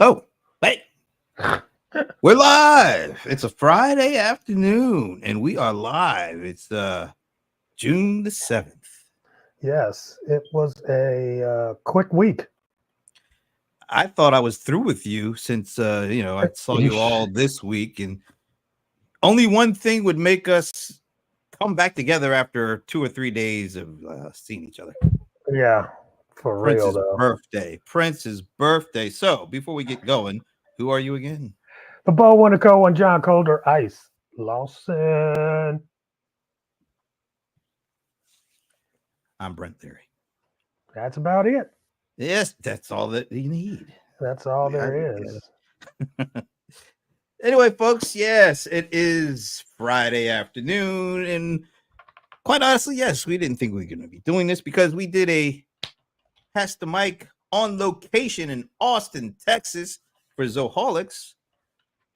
Oh, hey, we're live. It's a Friday afternoon, and we are live. It's June the 7th. Yes, it was a quick week. I thought I was through with you since I saw you all this week, and only one thing would make us come back together after 2 or 3 days of seeing each other. Yeah, for real Prince's though. birthday. Prince's birthday. So before we get going, who are you again? The ball won to go on John Colder Ice Lawson. I'm Brent Theory. That's about it. Yes, that's all that you need. That's all I there get is. it. Anyway, folks, yes, it is Friday afternoon. And quite honestly, yes, we didn't think we were going to be doing this because we did a Pass the Mic on location in Austin, Texas for Zoholics.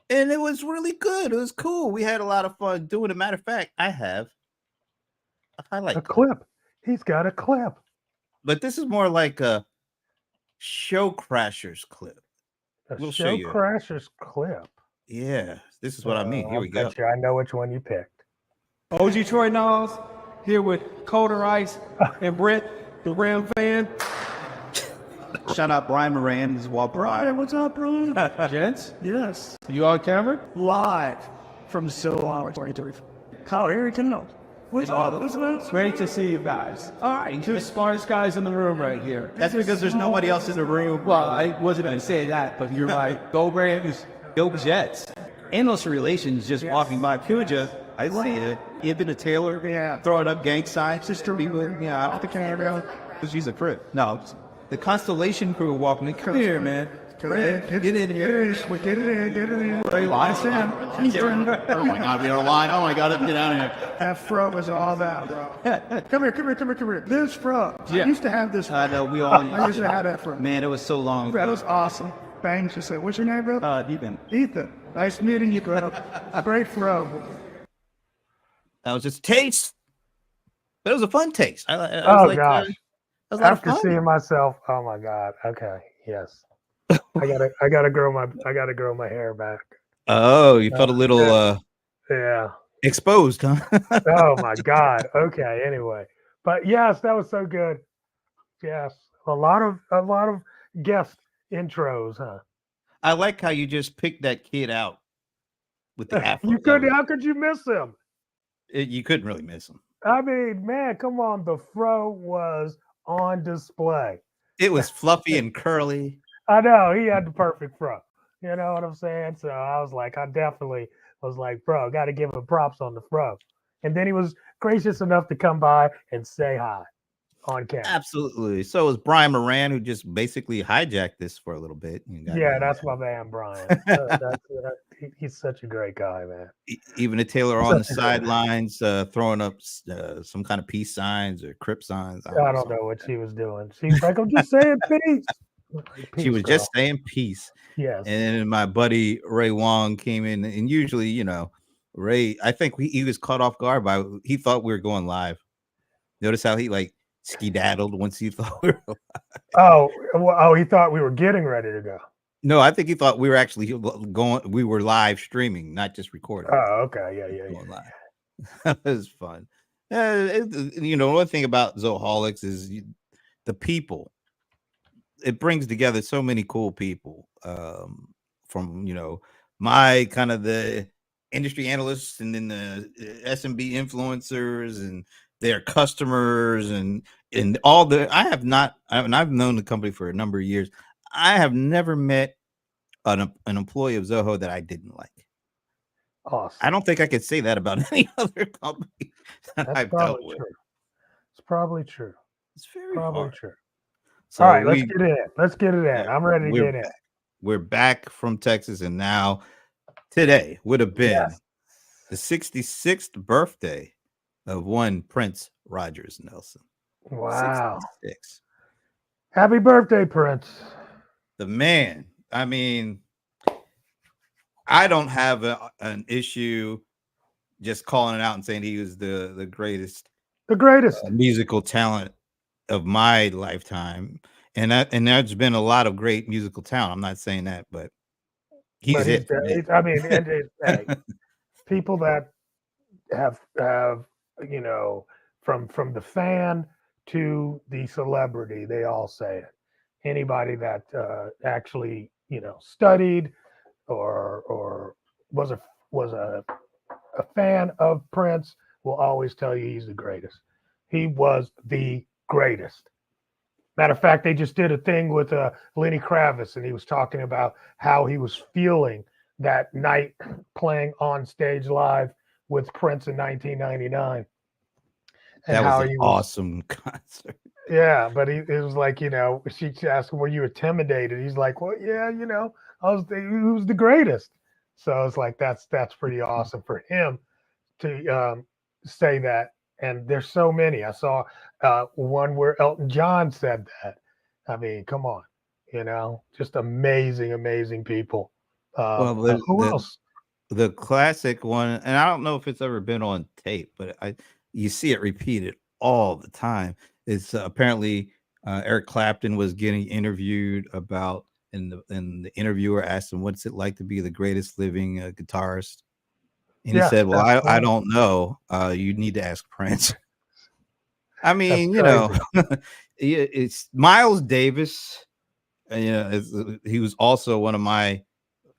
And it was really good. It was cool. We had a lot of fun doing it. Matter of fact, I have a highlight A clip. clip. He's got a clip. But this is more like a Show Crashers clip. A We'll show show you. crashers clip. Yeah, this is what I mean. Here we go. I know which one you picked. OG Troy Knowles here with Colder Ice and Brett, the Ram fan. Shout out Brian Moran as well. Brian, what's up, bro? Gents, Yes. you on camera? Live from Silver Territory. Kyle Harrington, no. What's up? Great to see you guys. All right, two smartest guys in the room right here. That's because there's nobody else in the room. Well, I wasn't going to say that, but you're right. Go Rams, go Jets. Endless Relations just walking by Puja. I see it. Ibn Taylor, throwing up gang signs just to be with, out the camera. She's a crib. No, the Constellation crew walking in. Come here, man. Get in here. Get it in. Line Sam. Oh my God, we are line. Oh my God, get out of here. That fro was all that, bro. Come here. This fro. Yeah. I used to have this. I know, we all. I used to have that fro. Man, it was so long. That was awesome. Bang just said, what's your name, bro? Ethan. Ethan. Nice meeting you, bro. Great fro. That was just a taste. But it was a fun taste. I Oh, was like, gosh. that was a lot of After fun. seeing myself, oh my God. Okay, yes. I gotta grow my hair back. Oh, you felt a little Yeah. exposed, huh? Oh my God. Okay. Anyway, but yes, that was so good. Yes, a lot of guest intros, huh? I like how you just picked that kid out with the afro. You could. How could you miss him? You couldn't really miss him. I mean, man, come on. The fro was on display. It was fluffy and curly. I know he had the perfect fro. You know what I'm saying? So I was like, I definitely was like, bro, got to give him props on the fro. And then he was gracious enough to come by and say hi on camera. Absolutely. So it was Brian Moran who just basically hijacked this for a little bit. Yeah, that's my man, Brian. He's such a great guy, man. Even the Taylor on the sidelines, throwing up some kind of peace signs or Crip signs. I don't know what she was doing. She's like, I'm just saying peace. She was just saying peace. Yes. And then my buddy Ray Wong came in, and usually, Ray, I think he was caught off guard by, he thought we were going live. Notice how he like skedaddled once he thought we were live. Oh, he thought we were getting ready to go. No, I think he thought we were actually going. We were live streaming, not just recording. Oh, okay, yeah. Going live. That was fun. One thing about Zoholics is the people. It brings together so many cool people. From my kind of the industry analysts, and then the SMB influencers and their customers, and all the. I've known the company for a number of years. I have never met an employee of Zoho that I didn't like. Awesome. I don't think I could say that about any other company that I've dealt with. True. It's probably true. It's very probably hard. True. So all right, let's get in. Let's get it in. I'm ready to get in. We're back from Texas, and now today would have been the 66th birthday of one Prince Rogers Nelson. Wow. 66. Happy birthday, Prince. The man. I mean, I don't have an issue just calling it out and saying he was the greatest. The greatest musical talent of my lifetime. and there's been a lot of great musical talent. I'm not saying that, but he's But it for me. I mean, hey, people that have you know, from the fan to the celebrity, they all say it. Anybody that actually, you know, studied or was a fan of Prince will always tell you he's the greatest. He was the greatest. Matter of fact, they just did a thing with Lenny Kravitz, and he was talking about how he was feeling that night playing on stage live with Prince in 1999, and That was how an he was. awesome concert. Yeah, but it was like, you know, she asked him, "Were you intimidated?" He's like, "Well, yeah, you know, he was the greatest." So it's like that's pretty awesome for him to say that. And there's so many. I saw one where Elton John said that. I mean, come on, you know, just amazing, amazing people. Well, Who else? the classic one, and I don't know if it's ever been on tape, but you see it repeated all the time. It's apparently Eric Clapton was getting interviewed about, and the interviewer asked him, "What's it like to be the greatest living guitarist?" And he Yeah, said, "Well, that's I cool. don't know. You need to ask Prince." I That's mean, you know, crazy. it's Miles Davis. You know, he was also one of my,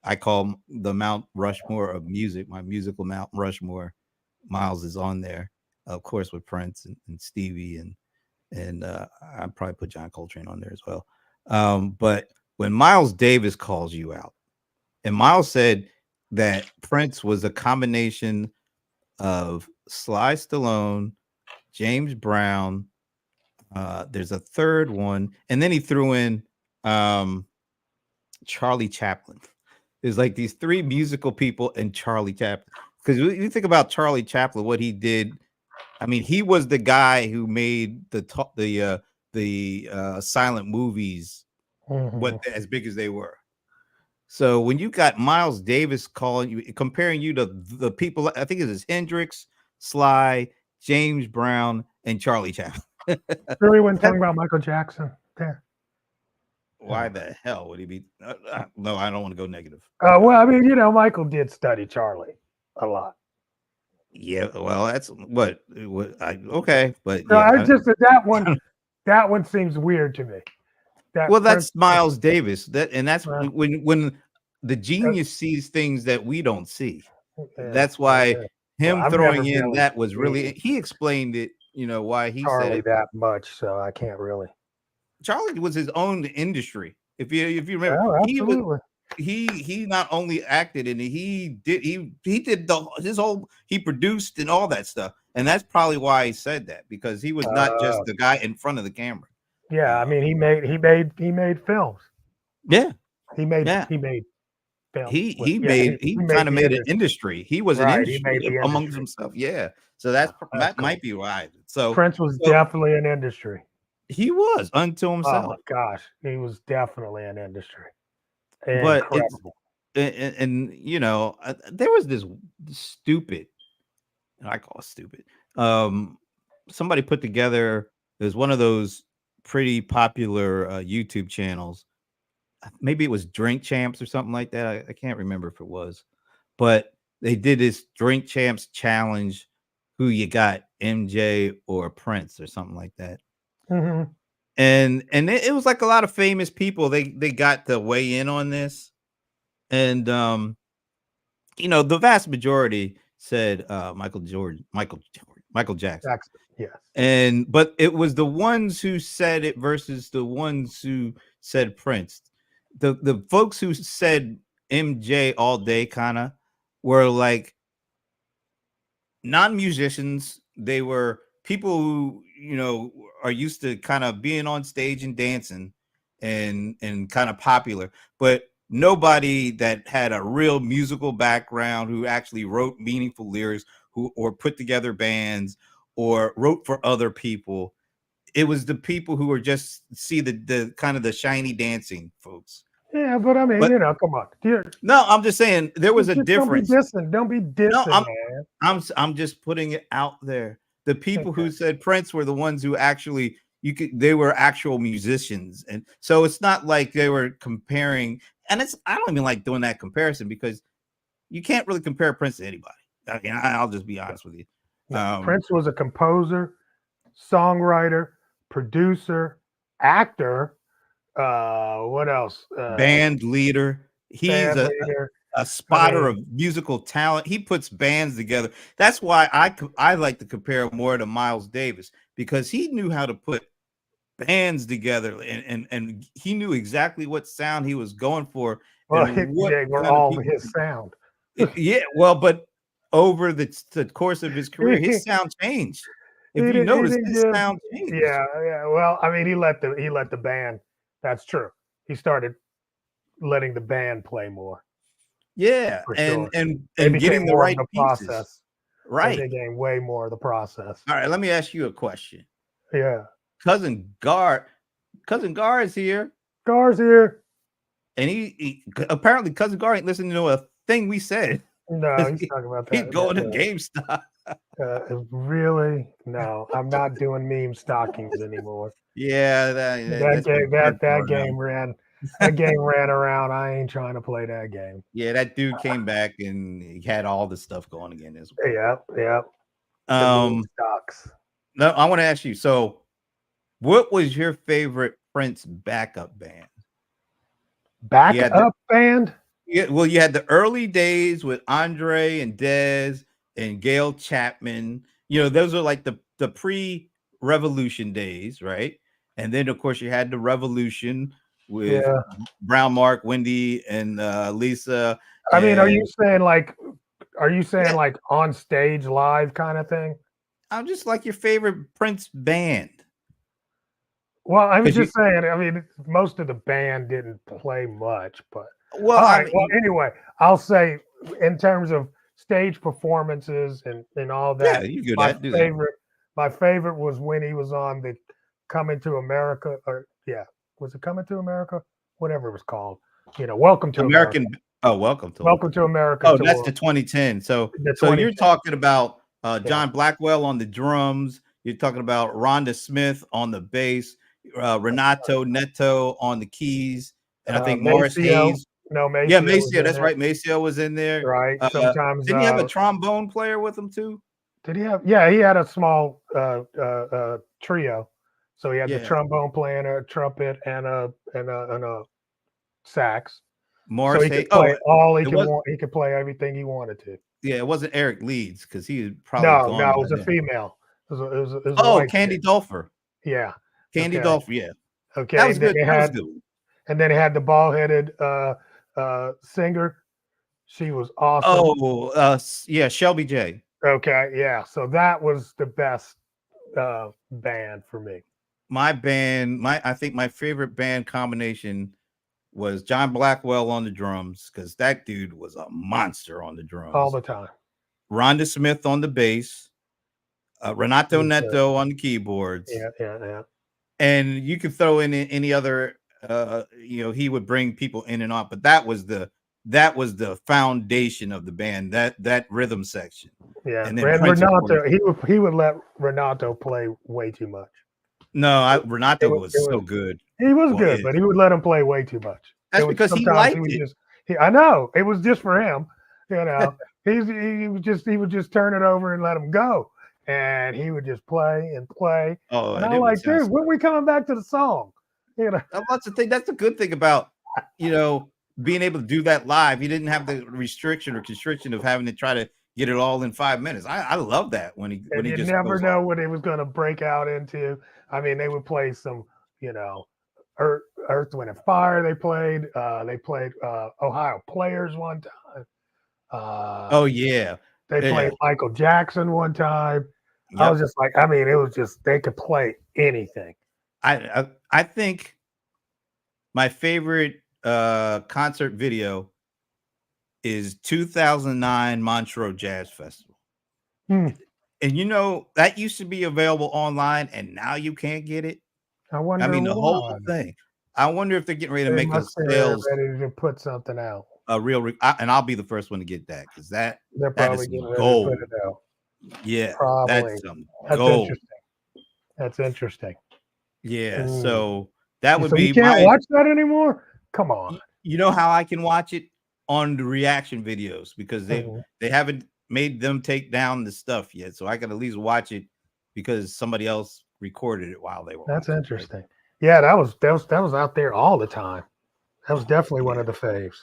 I call the Mount Rushmore of music, my musical Mount Rushmore. Miles is on there, of course, with Prince and Stevie, and I'd probably put John Coltrane on there as well. But when Miles Davis calls you out, and Miles said that Prince was a combination of Sly Stallone, James Brown. There's a third one, and then he threw in um, Charlie Chaplin. There's like these three musical people and Charlie Chaplin. Because you think about Charlie Chaplin, what he did. I mean, he was the guy who made the silent movies what Hmm. as big as they were. So when you got Miles Davis calling you, comparing you to the people, I think it was Hendrix, Sly, James Brown, and Charlie Chaplin. Really, when That, talking about Michael Jackson, there. why the hell would he be? No, I don't want to go negative. Well, I mean, you know, Michael did study Charlie a lot. Yeah, well, that's what I okay, but So I yeah, just that one seems weird to me. well, That Prince, that's Miles Davis. That's uh, when the genius sees things that we don't see. yeah, That's why well, him I've never throwing in really that was really, seen he explained it, why he said Charlie it. that much, so I can't really. Charlie was his own industry. If you remember, Oh, he was absolutely. he not only acted and he did his whole, he produced and all that stuff, and that's probably why he said that, because he was not just Uh, the guy in front of the camera. yeah, I uh, mean, he made films. yeah, He made yeah, he made film. Well, he yeah, made, he he made kind of the made an industry. industry. He was an Right, he industry made the amongst industry. himself. Yeah, so that That's might cool. be why. So Prince was so definitely an industry. he was unto Oh my himself. gosh, he was definitely an industry. But it's Incredible. and there was this stupid, I call it stupid. Um, Somebody put together, there's one of those pretty popular YouTube channels. Maybe it was Drink Champs or something like that. I can't remember if it was, but they did this Drink Champs challenge. Who you got, MJ or Prince or something like that? Hmm. And it was like a lot of famous people. They got to weigh in on this, and the vast majority said Michael Jackson. Jackson, yes. And but it was the ones who said it versus the ones who said Prince. The folks who said MJ all day kind of were like non-musicians. They were people who are used to kind of being on stage and dancing and kind of popular, but nobody that had a real musical background, who actually wrote meaningful lyrics, who or put together bands or wrote for other people. It was the people who were just see the kind of the shiny dancing folks. Yeah, but I mean, But come on. no, I'm just saying there was a Just don't be difference. dissing. Don't be No, dissing, man. I'm just putting it out there. The people Okay. who said Prince were the ones who actually, they were actual musicians, and so it's not like they were comparing. And I don't even like doing that comparison because you can't really compare Prince to anybody. I mean, I'll just be honest with you. Prince was a composer, songwriter, producer, actor. What else? Band leader. He's Band leader. a spotter of musical talent. He puts bands together. That's why I like to compare him more to Miles Davis, because he knew how to put bands together, and he knew exactly what sound he was going for. Well, And what they were kind of all people his sound. yeah, well, but over the course of his career, his sound changed. If you notice, his sound changed. Yeah. Well, I mean, he let the band. That's true. He started letting the band play more. Yeah, For and sure. and They and became getting the more right of the pieces. process. Right. They became way more of the process. All right, let me ask you a question. Yeah. Cousin Gar is here, Gar's here. and he apparently Cousin Gar ain't listening to a thing we said. No, he's talking about He's that. going to GameStop. Really? No, I'm not doing meme stockings anymore. Yeah, That game ran around. I ain't trying to play that game. Yeah, that dude came back and he had all the stuff going again as well. Yep. Stocks. No, I want to ask you. So, what was your favorite Prince backup band? Backup band? Yeah, well, you had the early days with Andre and Dez and Gail Chapman. You know, those are like the pre-revolution days, right? And then, of course, you had the revolution with Brown, Mark, Wendy, and Lisa. I mean, are you saying like on stage live kind of thing? I'm just like your favorite Prince band. Well, I was just saying. I mean, most of the band didn't play much, but well, all right. Well, anyway, I'll say in terms of stage performances and all that. Yeah, you good my at do favorite. My favorite was when he was on the Coming to America, was it Coming to America? Whatever it was called. You know, Welcome to America. Oh, Welcome to America. Oh, that's the 2010. So you're talking about John Blackwell on the drums. You're talking about Rhonda Smith on the bass, Renato Neto on the keys, and I think Morris Hayes. No, Maceo. Yeah, Maceo. That's right. Maceo was in there. Right. Sometimes didn't he have a trombone player with him too? Did he have? Yeah, he had a small trio. So he had the trombone player, a trumpet, and a sax. Morris so he could play he could play everything he wanted to. Yeah, it wasn't Eric Leeds because he was probably gone. No, it was a female. It was Candy Dulfer. Yeah, Candy Dulfer. Yeah. Okay, that was good. That was good. And then he had the bald-headed singer. She was awesome. Oh, yeah, Shelby J. Okay, yeah. So that was the best band for me. I think my favorite band combination was John Blackwell on the drums, because that dude was a monster on the drums all the time. Rhonda Smith on the bass, Renato Neto on the keyboards. Yeah. And you could throw in any other. He would bring people in and out, but that was the foundation of the band. That rhythm section. Yeah, and then Renato, he would let Renato play way too much. No, Renato was so good. He was good, but he would let him play way too much. That's because he liked it. I know it was just for him. You know, he would just turn it over and let him go, and he would just play and play. Oh, and I'm like, dude, when are we coming back to the song? You know, that's the thing. That's the good thing about being able to do that live. He didn't have the restriction or constriction of having to try to get it all in 5 minutes. I love that when he just never know what it was going to break out into. I mean, they would play some, Earth, Wind and Fire. They played Ohio Players one time. Oh yeah, they played Michael Jackson one time. Yep. I was just like, I mean, it was just they could play anything. I think my favorite concert video is 2009 Montreux Jazz Festival. And that used to be available online, and now you can't get it. I wonder. I mean, the whole thing. I wonder if they're getting ready to make a sales. Ready to put something out. A real, and I'll be the first one to get that, because they're probably getting ready to put it out. Yeah, probably. That's gold. Interesting. That's interesting. Yeah, so that would So you be can't my. watch that anymore? Come on. You know how I can watch it on the reaction videos because they haven't made them take down the stuff yet, so I can at least watch it because somebody else recorded it while they were That's watching. Right? interesting. Yeah, that was out there all the time. That was definitely one Yeah. of the faves.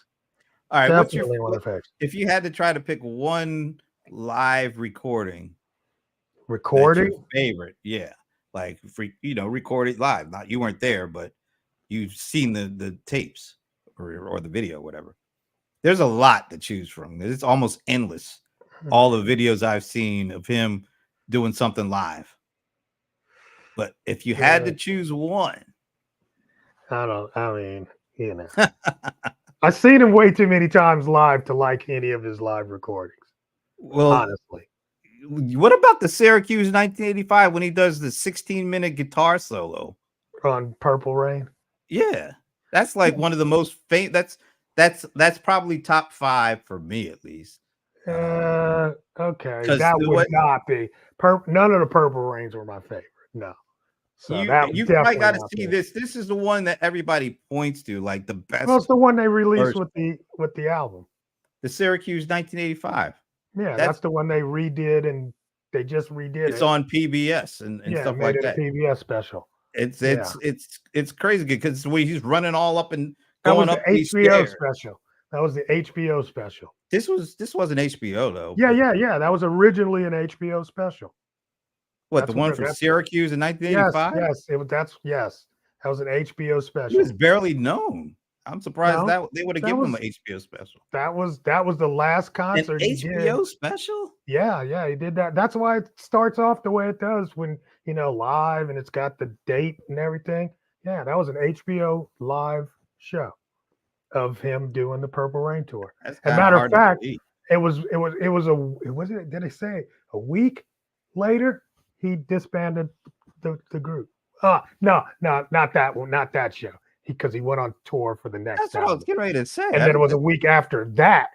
All right, Definitely one of the faves. if you had to try to pick one live recording that's your Recording? favorite? Yeah, like recorded live. Not you weren't there, but you've seen the tapes or the video, whatever. There's a lot to choose from. It's almost endless. All the videos I've seen of him doing something live. But if you had to choose one, I mean, I've seen him way too many times live to like any of his live recordings. well, Honestly. what about the Syracuse 1985 when he does the 16-minute guitar solo On Purple Rain? Yeah, that's like one of the most famous. That's probably top 5 for me at least. Okay, Because that would not be. None of the Purple Rains were my favorite. No. So that was you probably definitely got to not see there. this. This is the one that everybody points to, like the best. Well, it's the one they released version. with the album. The Syracuse 1985. Yeah, that's the one they redid, and they just redid It's it. on PBS and stuff made like it that. a PBS special. It's crazy because the way he's running all up and That was going the up these HBO stairs. special. That was the HBO special. This wasn't HBO though. Yeah. That was originally an HBO special. What, the one from Syracuse in 1985? Yes. That was an HBO He special. was barely known. I'm surprised that they would have given him an HBO special. That was the last concert he did. HBO special? Yeah, he did that. That's why it starts off the way it does when live and it's got the date and everything. Yeah, that was an HBO live show of him doing the Purple Rain tour. As a matter of fact, did they say a week later he disbanded the group? No, not that one, not that show. Because he went on tour for the next. That's what I was getting ready to say. And then it was a week after that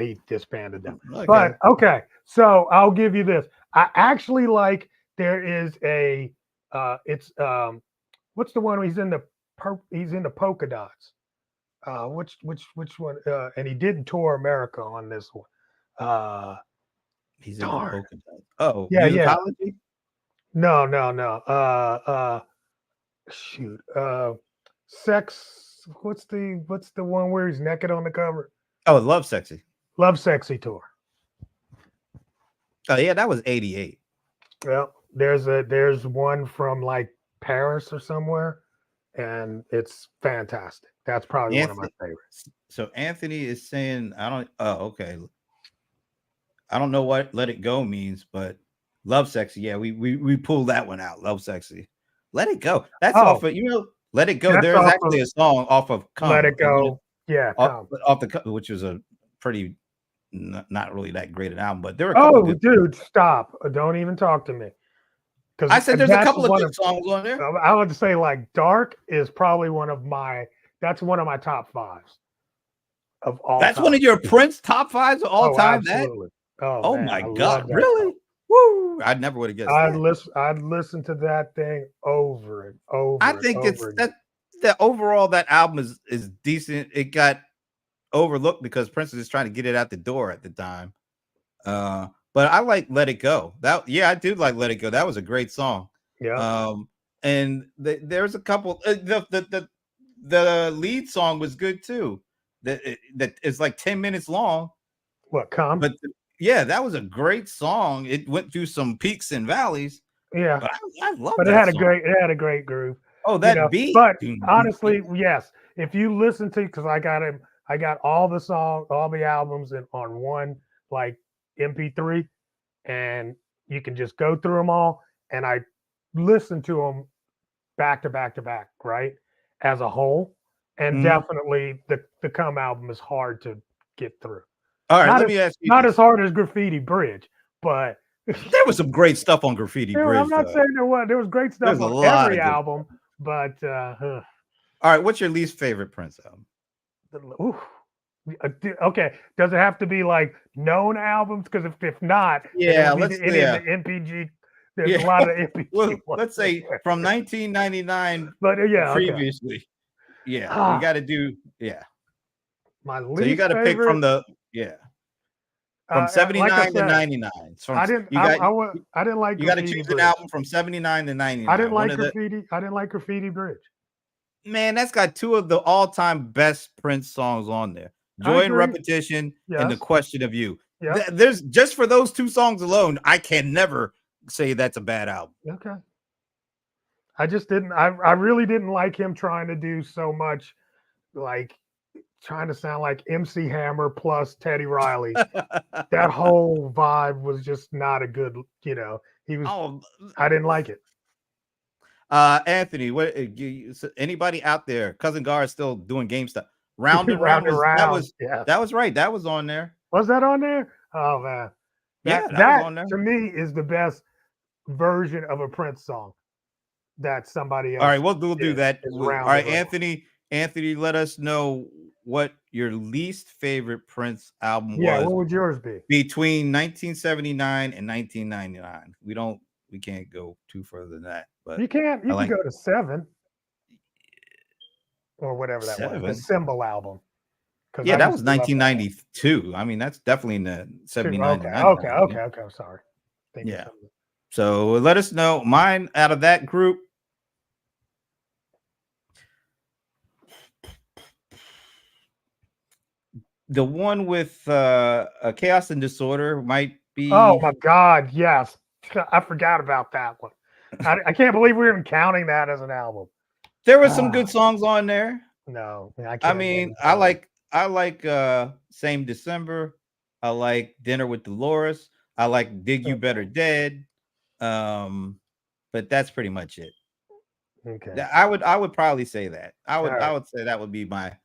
he disbanded them. Okay. But okay, so I'll give you this. I actually like there is a what's the one where he's in the polka dots. Which one? And he didn't tour America on this one. He's in the polka dots. Oh, yeah, musicology? No. Shoot. Sex. What's the one where he's naked on the cover? Oh, Love Sexy. Love Sexy tour. Oh yeah, that was 88. Well, there's one from like Paris or somewhere, and it's fantastic. That's probably one of my favorites. So Anthony is saying, okay. I don't know what Let It Go means, but Love Sexy. Yeah, we pulled that one out. Love Sexy. Let It Go. That's off of, Let It Go. There's actually a song off of Come. Let It Go. Yeah, off the which was a pretty not really that great an album, but there were a couple of dude, stop. Don't even talk to me. I said there's a couple of good songs on there. I would say like Dark is probably one of my top 5s of all That's time. One of your Prince top 5s of all time. Absolutely. Oh man, my God, really? Song. Woo! I never would have guessed. I'd listen to that thing over and over. I think that overall that album is decent. It got overlooked because Prince was just trying to get it out the door at the time. But I like Let It Go. I do like Let It Go. That was a great song. Yeah. And there's a couple. The lead song was good too. That is like 10 minutes long. What, Come? But that was a great song. It went through some peaks and valleys. Yeah, but I love. But it had a great groove. Oh, that beat. But honestly, yes, if you listen to, because I got all the songs, all the albums on one like MP3, and you can just go through them all, and I listen to them back to back to back, right, as a whole, and definitely the Come album is hard to get through. All right, let me ask you. Not as hard as Graffiti Bridge, but there was some great stuff on Graffiti Bridge. I'm not saying there was. There was great stuff on every album, but all right, what's your least favorite Prince album? Okay, does it have to be like known albums? Because if not, let's the MPG There's a lot of MP3 Well, ones let's say there. from 1999 But yeah, okay. previously. Yeah, we got to do. Yeah, My so you least got to pick favorite. from the from Like I 79 to said, 99. From I didn't. you got I didn't like you got to Graffiti choose an Bridge. album from 79 to I 99. didn't One like of the Graffiti. I didn't like Graffiti Bridge. man, that's got two of the all-time best Prince songs on there. I Joy and agree. Repetition and The Yes. Question of You. Yeah. There's just for those two songs alone, I can never say that's a bad album. Okay. I just didn't. I really didn't like him trying to do so much, like trying to sound like MC Hammer plus Teddy Riley. That whole vibe was just not a good. He was. Oh, I didn't like it. Anthony, what anybody out there? Cousin Gar is still doing game stuff. Round and Round round and was round. Yeah. that was right. That was on there. Was that on there? Oh man. Yeah, that was That on there. to me is the best version of a Prince song that somebody else. All right, we'll do that. is All Round right, and Round. Anthony, let us know what your least favorite Prince album Yeah, was what would yours be? between 1979 and 1999. We can't go too further than that, but You can't. You I can like go to 7 or whatever that was. 7. The Symbol album. Yeah, that was 1992. I mean, that's definitely in the 79 to 99. Okay. I'm sorry. Yeah. So let us know. Mine out of that group. The one with Chaos and Disorder might be. Oh my God! Yes, I forgot about that one. I can't believe we're even counting that as an album. There were some good songs on there. No, I can't. I mean, I like Same December. I like Dinner with Dolores. I like Dig You Better Dead. But that's pretty much it. Okay. I would probably say that. I would say that would be my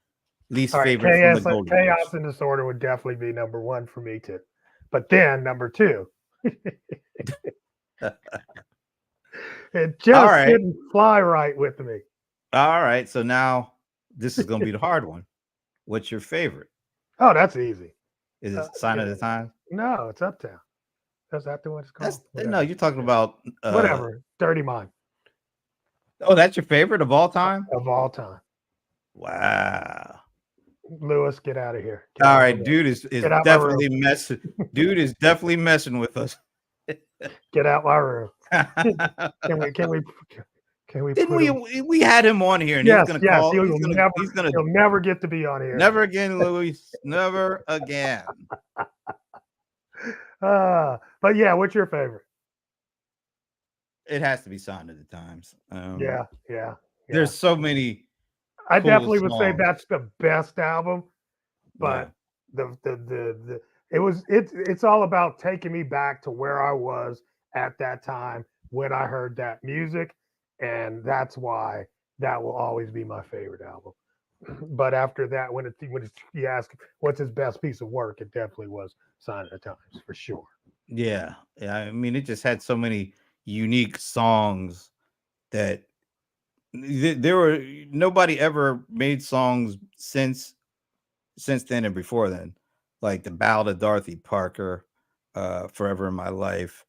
least favorite Chaos, from the Golden Chaos Years. and Disorder would definitely be number 1 for me too. But then number 2. It just didn't fly right with me. All right. So now this is gonna be the hard one. What's your favorite? Oh, that's easy. Is it Sign of the Times? No, it's Uptown. That's not the one it's called. No, you're talking about whatever. Dirty Mind. Oh, that's your favorite of all time? Of all time. Wow. Lewis, get out of here. All right, dude is definitely messing. Dude is definitely messing with us. Get out my room. Can we? Didn't we had him on here, and yes, he's gonna call. He'll never get to be on here. Never again, Louis. Never again. But yeah, what's your favorite? It has to be Sign of the Times. Yeah. There's so many. I definitely would say that's the best album, but it's all about taking me back to where I was at that time when I heard that music, and that's why that will always be my favorite album. But after that, when you ask what's his best piece of work, it definitely was Sign of the Times for sure. Yeah. I mean, it just had so many unique songs that nobody ever made songs since then and before then, like the Ballad of Dorothy Parker, Forever in My Life.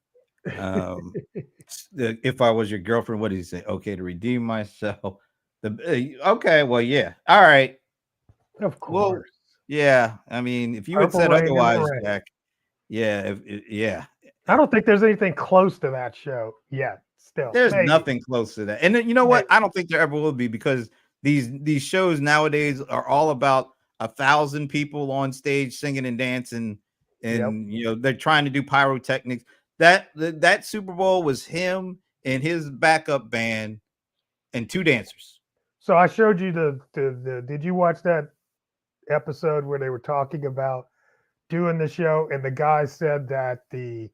If I Was Your Girlfriend, what did he say? Okay to Redeem Myself. Okay, well, yeah, all right, of course. Well, yeah, I mean, if you had said otherwise, Jack, yeah, I don't think there's anything close to that show yet. Still, there's nothing close to that. And then, you know what? I don't think there ever will be, because these shows nowadays are all about 1,000 people on stage singing and dancing, and they're trying to do pyrotechnics. That Super Bowl was him and his backup band and 2 dancers. So I showed you the did you watch that episode where they were talking about doing the show, and the guy said that the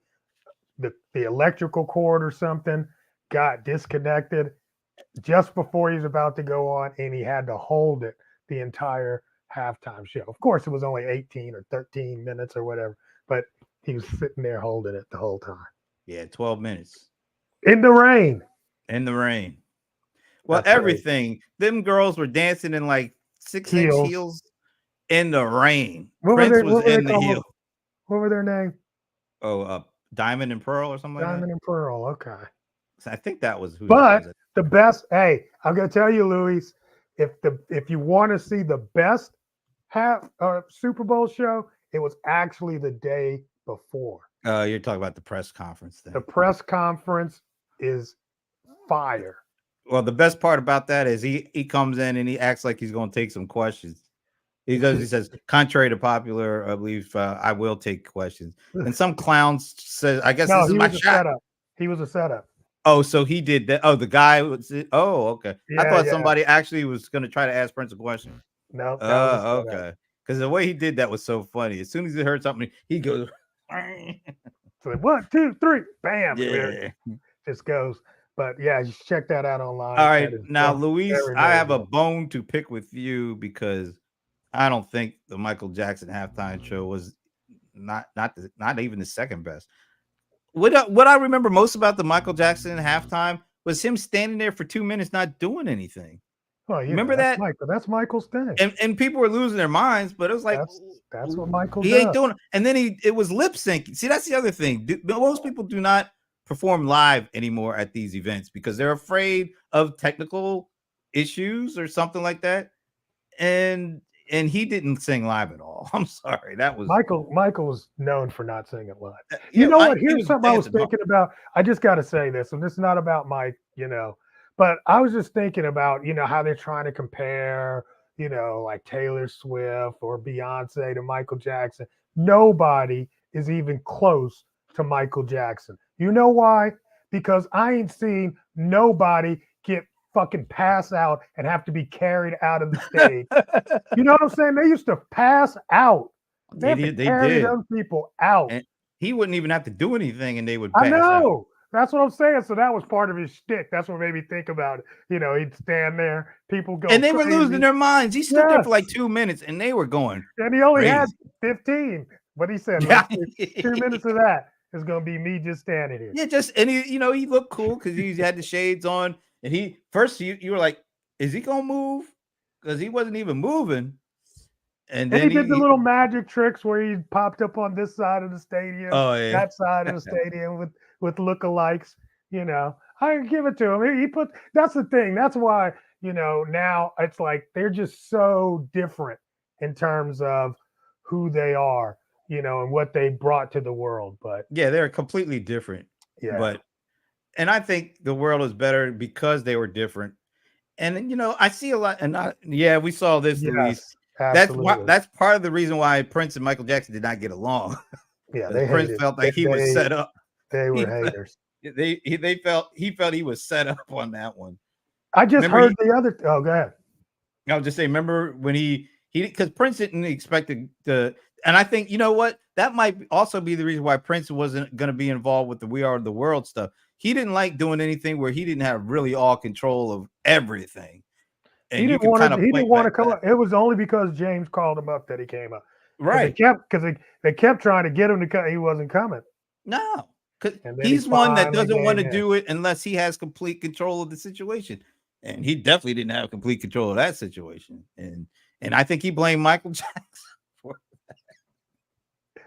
electrical cord or something got disconnected just before he was about to go on, and he had to hold it the entire halftime show. Of course, it was only 18 or 13 minutes or whatever, but he was sitting there holding it the whole time. Yeah, 12 minutes. In the rain. Well, that's everything. Crazy. Them girls were dancing in like 6-inch heels in the rain. Prince was in the heel. What were their name? Oh, Diamond and Pearl or something like Diamond that. and Pearl. Okay. So I think that was who. But that was. the best, hey, I'm gonna tell you, Luis, if you want to see the best Super Bowl show, it was actually the day before. You're talking about the press conference The thing. press conference is fire. Well, the best part about that is he comes in and he acts like he's going to take some questions. He says, contrary to popular belief, I will take questions. And some clowns says, I guess No, this is he my was a shot. setup. He was a setup. Oh, so he did that. Oh, the guy was. Oh, okay. I Yeah, thought yeah. somebody actually was going to try to ask Prince a question. No, that was a Oh, setup. okay. Because the way he did that was so funny. As soon as he heard something, he goes. So like, 1, 2, 3, bam. Yeah. Just goes. But yeah, you should check that out online. All right. That is Now, very, Luis, very, I very have a good. bone to pick with you because I don't think the Michael Jackson halftime show was not even the second best. What I remember most about the Michael Jackson halftime was him standing there for 2 minutes not doing anything. Well, you Remember know, that's that? Michael. That's Michael's thing. And people were losing their minds, but it was like That's what Michael he does. ain't doing. And then it was lip syncing. See, that's the other thing. Most people do not perform live anymore at these events because they're afraid of technical issues or something like that. And he didn't sing live at all. I'm sorry. That was Michael was known for not singing live. yeah, You know what? he Here's was something I was dancing. thinking about. I just got to say this, and this is not about Mike, but I was just thinking about, how they're trying to compare, like Taylor Swift or Beyonce to Michael Jackson. Nobody is even close to Michael Jackson. You know why? Because I ain't seen nobody get fucking pass out and have to be carried out of the stage. You know what I'm saying? They used to pass out. They carry those people out. And he wouldn't even have to do anything, and they would. I pass out. know. That's what I'm saying. So that was part of his shtick. That's what made me think about it. He'd stand there, people go, and they crazy. were losing their minds. He stood there for like 2 minutes, and they were going. And he only crazy. had 15. But he said, Yeah. 2 minutes of that is going to be me just standing here. Yeah, and he looked cool because he had the shades on, and you were like, is he gonna move? Because he wasn't even moving. And then he did the little magic tricks where he popped up on this side of the stadium, that side of the stadium with lookalikes. I give it to him. That's the thing. That's why, now it's like they're just so different in terms of who they are, and what they brought to the world. But yeah, they're completely different. Yeah. And I think the world is better because they were different. And I see a lot, and we saw this, yes, Luis. That's part of the reason why Prince and Michael Jackson did not get along. Yeah, Prince felt like he was set up. They were haters. He felt he was set up on that one. I just heard the other. Oh, go ahead. I was just saying. Remember when he because Prince didn't expect to, and I think that might also be the reason why Prince wasn't going to be involved with the We Are the World stuff. He didn't like doing anything where he didn't have really all control of everything. And he didn't want to come up. It was only because James called him up that he came up. Right. They kept trying to get him to come. He wasn't coming. No, because he's one that doesn't want to do it unless he has complete control of the situation. And he definitely didn't have complete control of that situation. And I think he blamed Michael Jackson for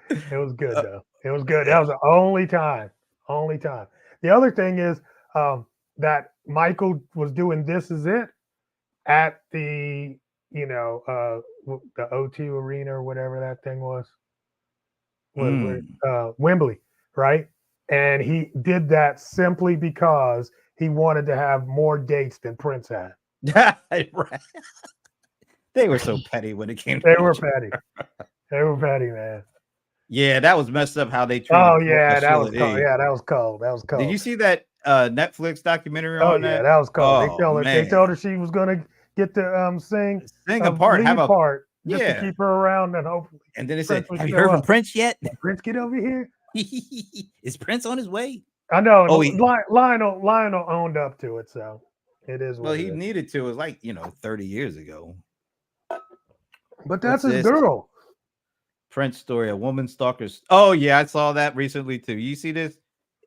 that. It was good, though. It was good. That was the only time. Only time. The other thing is that Michael was doing This Is It at the, the O2 Arena or whatever that thing was. Wembley, right? And he did that simply because he wanted to have more dates than Prince had. Right. They were so petty when it came to They were petty. They were petty, man. Yeah, that was messed up how they treated. Oh yeah, that was cold. Yeah, that was cold. That was cold. Did you see that Netflix documentary on that? Yeah, that was cold. Oh, they told her she was gonna get to sing a part, have a part, just to keep her around and hopefully. And then they said, "Have you heard from Prince yet? Did Prince get over here? Is Prince on his way?" I know. Oh, Lionel owned up to it, so it is. Well, he needed to. It was like 30 years ago. But that's his girl. Prince story: a woman stalkers. Oh yeah, I saw that recently too. You see this?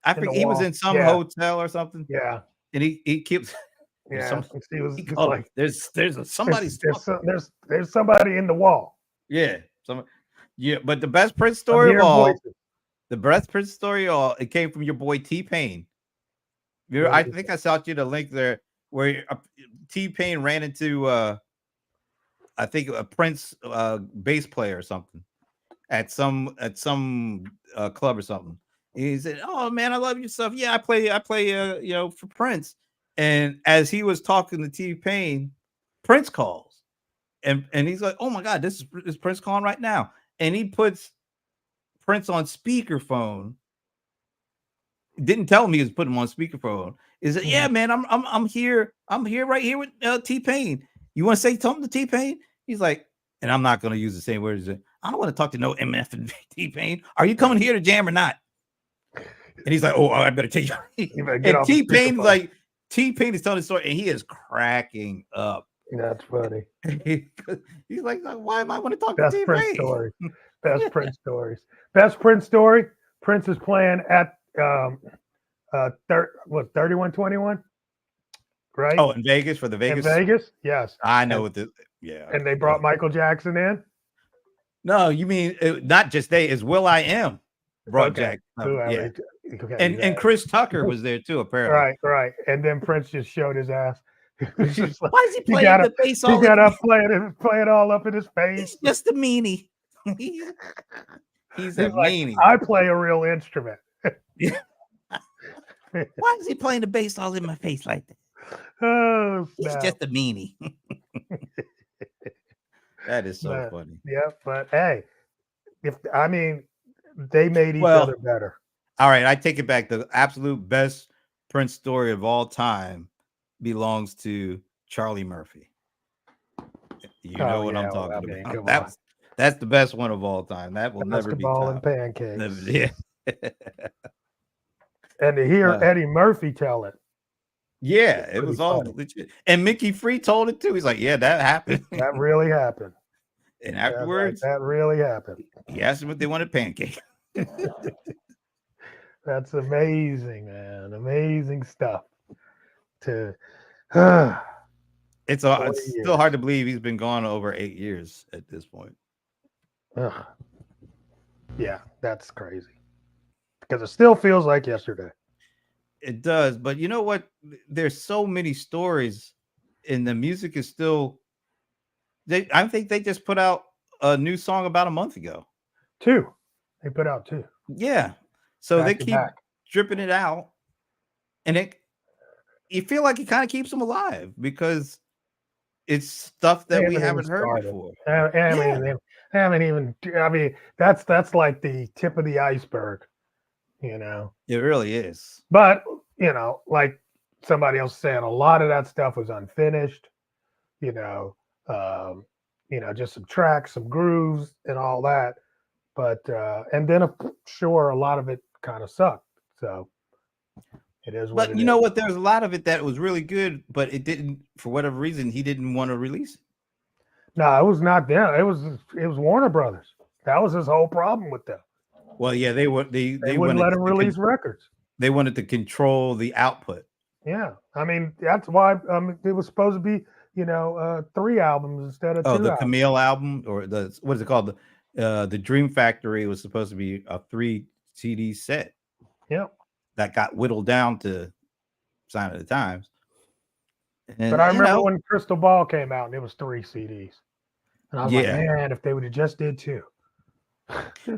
I think he was in some hotel or something. Yeah, and he keeps. Yeah, she was like, there's somebody. There's somebody in the wall. Yeah, but the best Prince story of all. The breast Prince story, or it came from your boy T-Pain. I think I sent you the link there where T-Pain ran into I think a Prince bass player or something at some club or something. He said, "Oh man, I love your stuff. Yeah, I play for Prince." And as he was talking to T-Pain, Prince calls, and he's like, "Oh my God, this is Prince calling right now." And he puts Prince on speakerphone. Didn't tell him he was putting him on speakerphone. Is it? Yeah, man, I'm here. I'm here right here with T-Pain. You want to say something to T-Pain? He's like, and I'm not going to use the same words. I don't want to talk to no MF and T-Pain. Are you coming here to jam or not? And he's like, oh, I better tell you. And T-Pain's like, T-Pain is telling the story, and he is cracking up. That's funny. He's like, why am I want to talk Best to T-Pain? Prince story. Best Prince stories. Best Prince story. Prince is playing at 3121, right? Oh, in Vegas for the Vegas. In Vegas, yes. I know what the And they brought Michael Jackson in. No, you mean not just they? Is Will I Am brought Jackson? Yeah. Okay, And Chris Tucker was there too, apparently. Right. And then Prince just showed his ass. Why is he playing the bass? He got up playing all up in his face. He's just a meanie. He's a meanie. I play a real instrument. Why is he playing the bass all in my face like that? Oh, he's just a meanie. That is so funny. Yeah, but hey, they made each other better. All right, I take it back. The absolute best Prince story of all time belongs to Charlie Murphy. You know what I'm talking about. That's the best one of all time. That will never be Basketball and pancakes. Yeah. And to hear Eddie Murphy tell it. Yeah, it was all legit. And Mickey Free told it too. He's like, yeah, that happened. That really happened. And afterwards, that really happened. He asked them if they wanted pancake. That's amazing, man. Amazing stuff. It's still hard to believe he's been gone over 8 years at this point. Yeah, that's crazy. Because it still feels like yesterday. It does, but you know what? There's so many stories, and the music is still. I think they just put out a new song about a month ago. 2. They put out 2. Yeah, so they keep dripping it out, and you feel like it kind of keeps them alive because it's stuff that we haven't heard before. They haven't even. I mean, that's like the tip of the iceberg. You know, it really is. But like somebody else said, a lot of that stuff was unfinished. Just some tracks, some grooves, and all that. But and then sure, a lot of it kind of sucked. So it is. But you know what? There's a lot of it that was really good, but it didn't. For whatever reason, he didn't want to release it. No, it was not them. It was Warner Brothers. That was his whole problem with them. Well, yeah, they wouldn't let him release records. They wanted to control the output. Yeah, I mean that's why it was supposed to be 3 albums instead of 2. Oh, the Camille album, or what is it called? The Dream Factory was supposed to be a 3 CD set. Yeah, that got whittled down to Sign of the Times. And, but I remember when Crystal Ball came out and it was 3 CDs, and I was like, man, if they would have just did 2.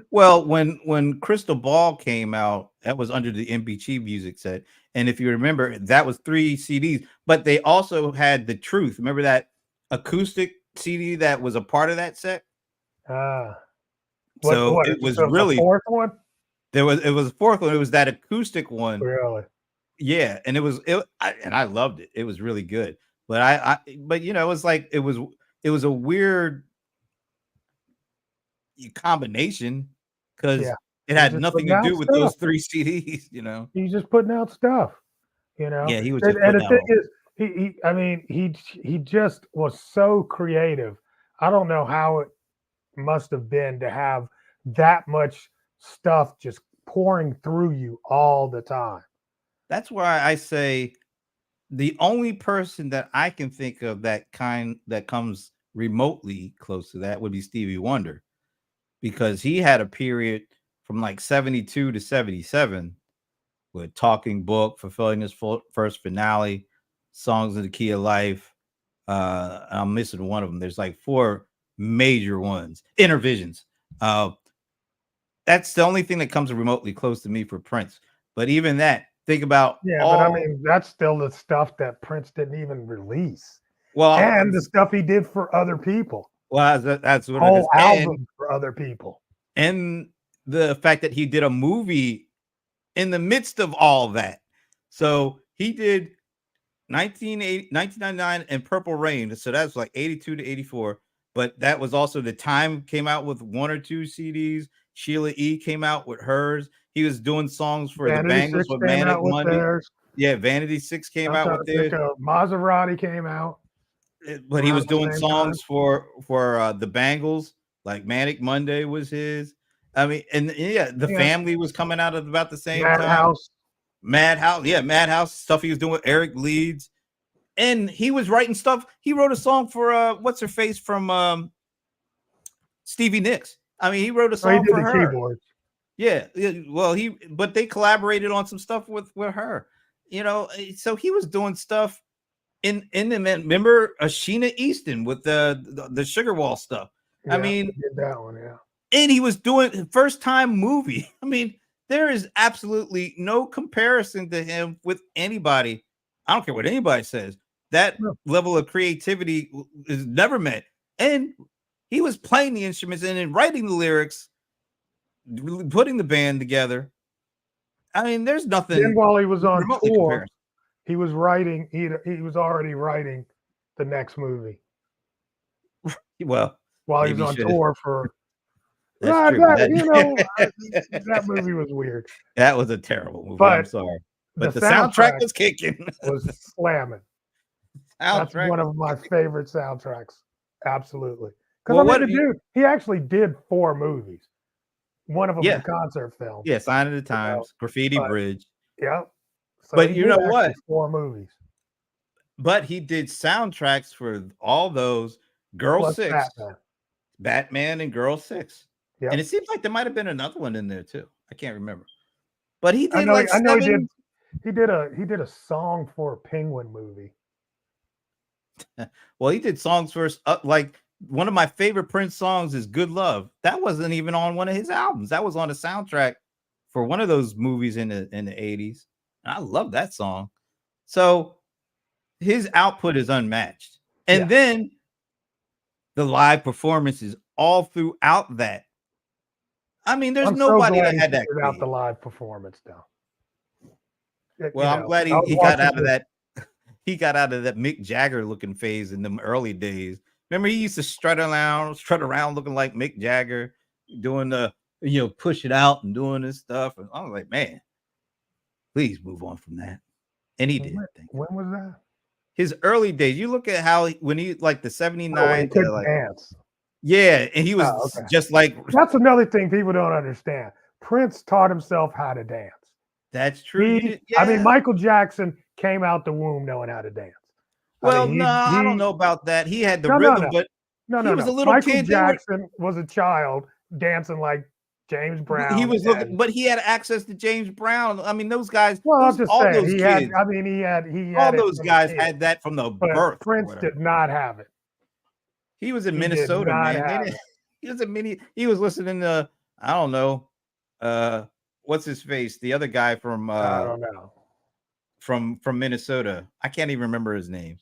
Well, when Crystal Ball came out, that was under the MBG music set, and if you remember, that was 3 CDs. But they also had The Truth. Remember that acoustic CD that was a part of that set? It was really the 4th one. It was a 4th one. It was that acoustic one. Really? Yeah, and I loved it. It was really good. But it was like it was a weird combination because it had nothing to do with those 3 CDs. He's just putting out stuff. Yeah, he was. And the thing is, he just was so creative. I don't know how it must have been to have that much stuff just pouring through you all the time. That's why I say the only person that I can think of that comes remotely close to that would be Stevie Wonder, because he had a period from like 72 to 77 with Talking Book, Fulfilling His First Finale, Songs of the Key of Life. I'm missing one of them. There's like 4 major ones. Intervisions. That's the only thing that comes remotely close to me for Prince. But even that, think about Yeah, but I mean, that's still the stuff that Prince didn't even release, and the stuff he did for other people. Well, that's what whole it is. album for other people, and the fact that he did a movie in the midst of all that. So he did 1999 and Purple Rain. So that's like 82 to 84. But that was also the time came out with 1 or 2 CDs. Sheila E. came out with hers. He was doing songs for the Bangles with Manic Monday. Yeah, Vanity 6 came out with theirs. Maserati came out. But he was doing songs for the Bangles, like Manic Monday was his. I mean, and the Family was coming out at about the same time. Madhouse, Madhouse stuff he was doing with Eric Leeds. And he was writing stuff. He wrote a song for what's her face from Stevie Nicks. I mean, he wrote a song for her. Keyboards. Yeah, well, but they collaborated on some stuff with her. You know, so he was doing stuff in the remember Sheena Easton with the Sugar Wall stuff. Yeah, I mean, did that one, yeah. And he was doing first time movie. I mean, there is absolutely no comparison to him with anybody. I don't care what anybody says. That level of creativity is never met. And he was playing the instruments and then writing the lyrics, putting the band together. I mean, there's nothing. Then while he was on tour, he was writing. He was already writing the next movie. Well, while he was on tour for. That's true. That movie was weird. That was a terrible movie. I'm sorry, but the soundtrack was kicking. Was slamming. That's one of my favorite soundtracks. Absolutely. Because dude, he actually did 4 movies. One of them was a concert film. Yeah, Sign of the Times, Graffiti Bridge. Yep. So but you know what? 4 movies. But he did soundtracks for all those. Girl 6, Batman and Girl 6. Yep. And it seems like there might have been another one in there too. I can't remember. But he did I know he did a song for a Penguin movie. Well, he did songs for like one of my favorite Prince songs is Good Love. That wasn't even on one of his albums. That was on a soundtrack for one of those movies in the 80s. And I love that song. So his output is unmatched. And then the live performances all throughout that. I mean, there's nobody that had that. Out the live performance though. Well, I'm glad he got out of that. He got out of that Mick Jagger looking phase in the early days. Remember, he used to strut around looking like Mick Jagger, doing the push it out and doing this stuff. And I was like, man, please move on from that. And he did. When was that? His early days. You look at how when he like the 79 to like dance. Yeah, and he was just like. That's another thing people don't understand. Prince taught himself how to dance. That's true. I mean, Michael Jackson came out the womb knowing how to dance. Well, I don't know about that. He had the rhythm, but he was a little Michael kid. Jackson was a child dancing like James Brown. He was looking, but he had access to James Brown. I mean, those guys. Well, I'm just saying, he had. All those guys had that from the birth. Prince did not have it. He was in Minnesota, man. He was listening to I don't know, what's his face? The other guy from I don't know. From Minnesota. I can't even remember his name.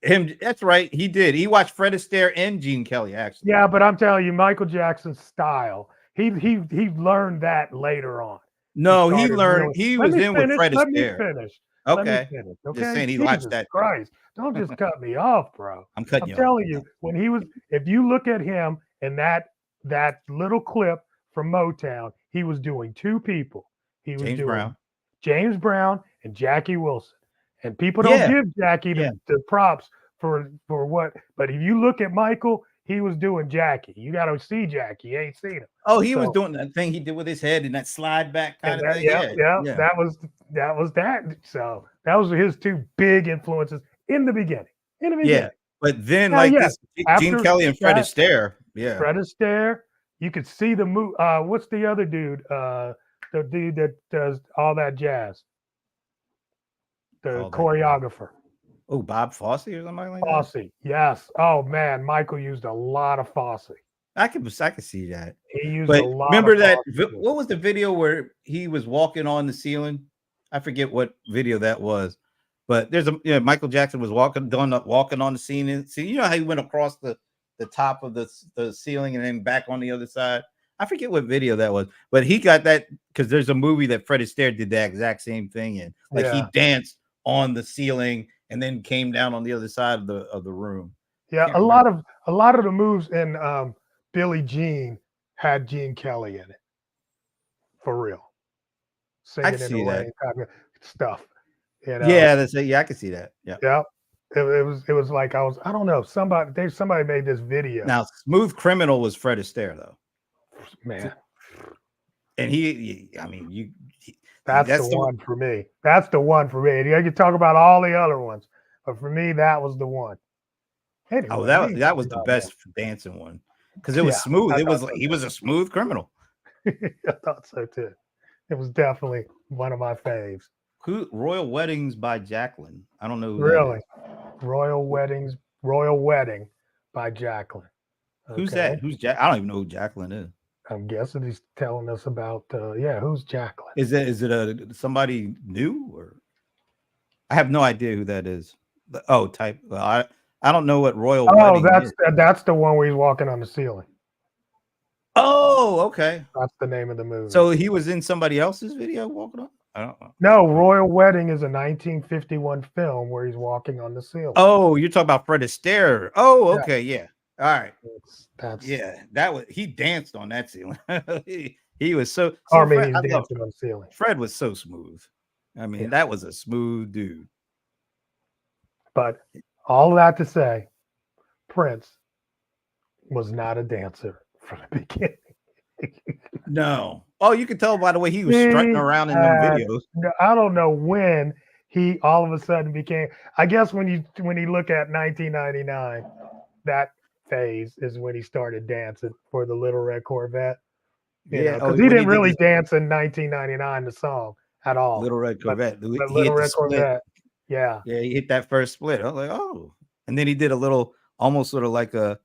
Him, that's right. He did. He watched Fred Astaire and Gene Kelly, actually. Yeah, but I'm telling you, Michael Jackson's style. He learned that later on. No, he learned. He was in with Fred Astaire. Let me finish. Okay. Okay. Just saying he watched that. Christ, don't just cut me off, bro. I'm cutting you off. I'm telling you, when he was, if you look at him in that little clip from Motown, he was doing 2 people. He was doing James Brown and Jackie Wilson. And people don't give Jackie the props for what, but if you look at Michael, he was doing Jackie. You got to see Jackie. You ain't seen him. Oh, he was doing that thing he did with his head and that slide back kind of thing. Yeah. That was that. So that was his 2 big influences in the beginning. Yeah, but then Gene Kelly and Fred Astaire. Yeah, Fred Astaire. You could see the move. What's the other dude? The dude that does all that jazz. The All that- choreographer. Oh, Bob Fosse or something like that. Fosse. Yes. Oh man, Michael used a lot of Fosse. I could see that. He used But a lot. remember of that? Fosse. What was the video where he was walking on the ceiling? I forget what video that was. But there's Michael Jackson was walking on the ceiling. See, you know how he went across the top of the ceiling and then back on the other side. I forget what video that was, but he got that because there's a movie that Fred Astaire did that exact same thing in. Like he danced on the ceiling and then came down on the other side of the room. Yeah, a lot of the moves in Billie Jean had Gene Kelly in it. For real. Singing in the rain type of stuff. You know? Yeah, I can see that. Yeah. Yeah. It was like I don't know, somebody made this video. Now, Smooth Criminal was Fred Astaire though. Man. And that's the one for me. That's the one for me. You can talk about all the other ones, but for me, that was the one. Anyway, that was the best dancing one because it was smooth. It was like he was a smooth criminal. I thought so too. It was definitely one of my faves. Royal Weddings by Jacqueline. I don't know. Really, Royal Wedding by Jacqueline. Okay. Who's that? Who's Jack? I don't even know who Jacqueline is. I'm guessing he's telling us about. Who's Jacqueline? Is it somebody new or? I have no idea who that is. Type. Well, I don't know what Royal. Wedding is. That's the one where he's walking on the ceiling. Oh, okay. That's the name of the movie. So he was in somebody else's video walking on? I don't know. No, Royal Wedding is a 1951 film where he's walking on the ceiling. Oh, you're talking about Fred Astaire. Oh, okay, yeah. All right. He danced on that ceiling. he was so he's dancing on the ceiling. Fred was so smooth. I mean, that was a smooth dude. But all that to say, Prince was not a dancer from the beginning. No. Oh, you could tell by the way he was strutting around in them videos. I don't know when he all of a sudden became. I guess when you look at 1999, that phase is when he started dancing for the Little Red Corvette. Because he didn't really dance in 1999, the song at all. Little Red Corvette. But Little Red Corvette. Yeah. Yeah, he hit that first split. I was like, oh. And then he did a little, almost sort of like a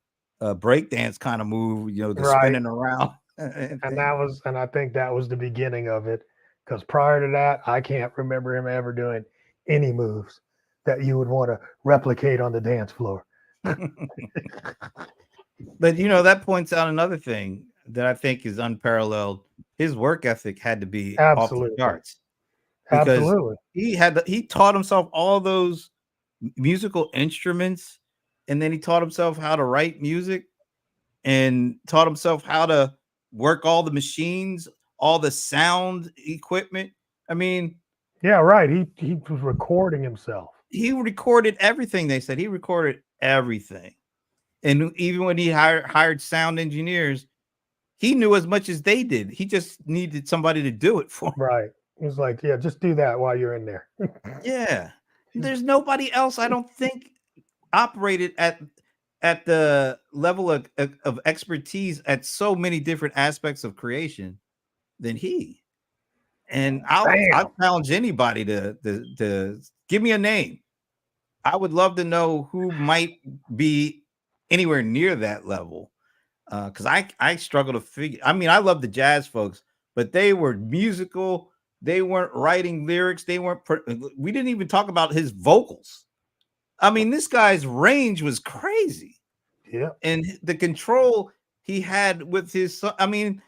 break dance kind of move, spinning around. And I think that was the beginning of it. Because prior to that, I can't remember him ever doing any moves that you would want to replicate on the dance floor. But that points out another thing that I think is unparalleled. His work ethic had to be off the charts. Absolutely. He taught himself all those musical instruments, and then he taught himself how to write music and taught himself how to work all the machines, all the sound equipment. I mean, yeah, right. He was recording himself. He recorded everything. They said he recorded everything. And even when he hired sound engineers, he knew as much as they did. He just needed somebody to do it for him. Right. He was like, yeah, just do that while you're in there. Yeah. There's nobody else, I don't think, operated at the level of expertise at so many different aspects of creation than he. And I'll challenge anybody to give me a name. I would love to know who might be anywhere near that level. Because I struggle to figure. I mean, I love the jazz folks, but they were musical. They weren't writing lyrics. We didn't even talk about his vocals. I mean, this guy's range was crazy. Yeah. And the control he had with his, I mean,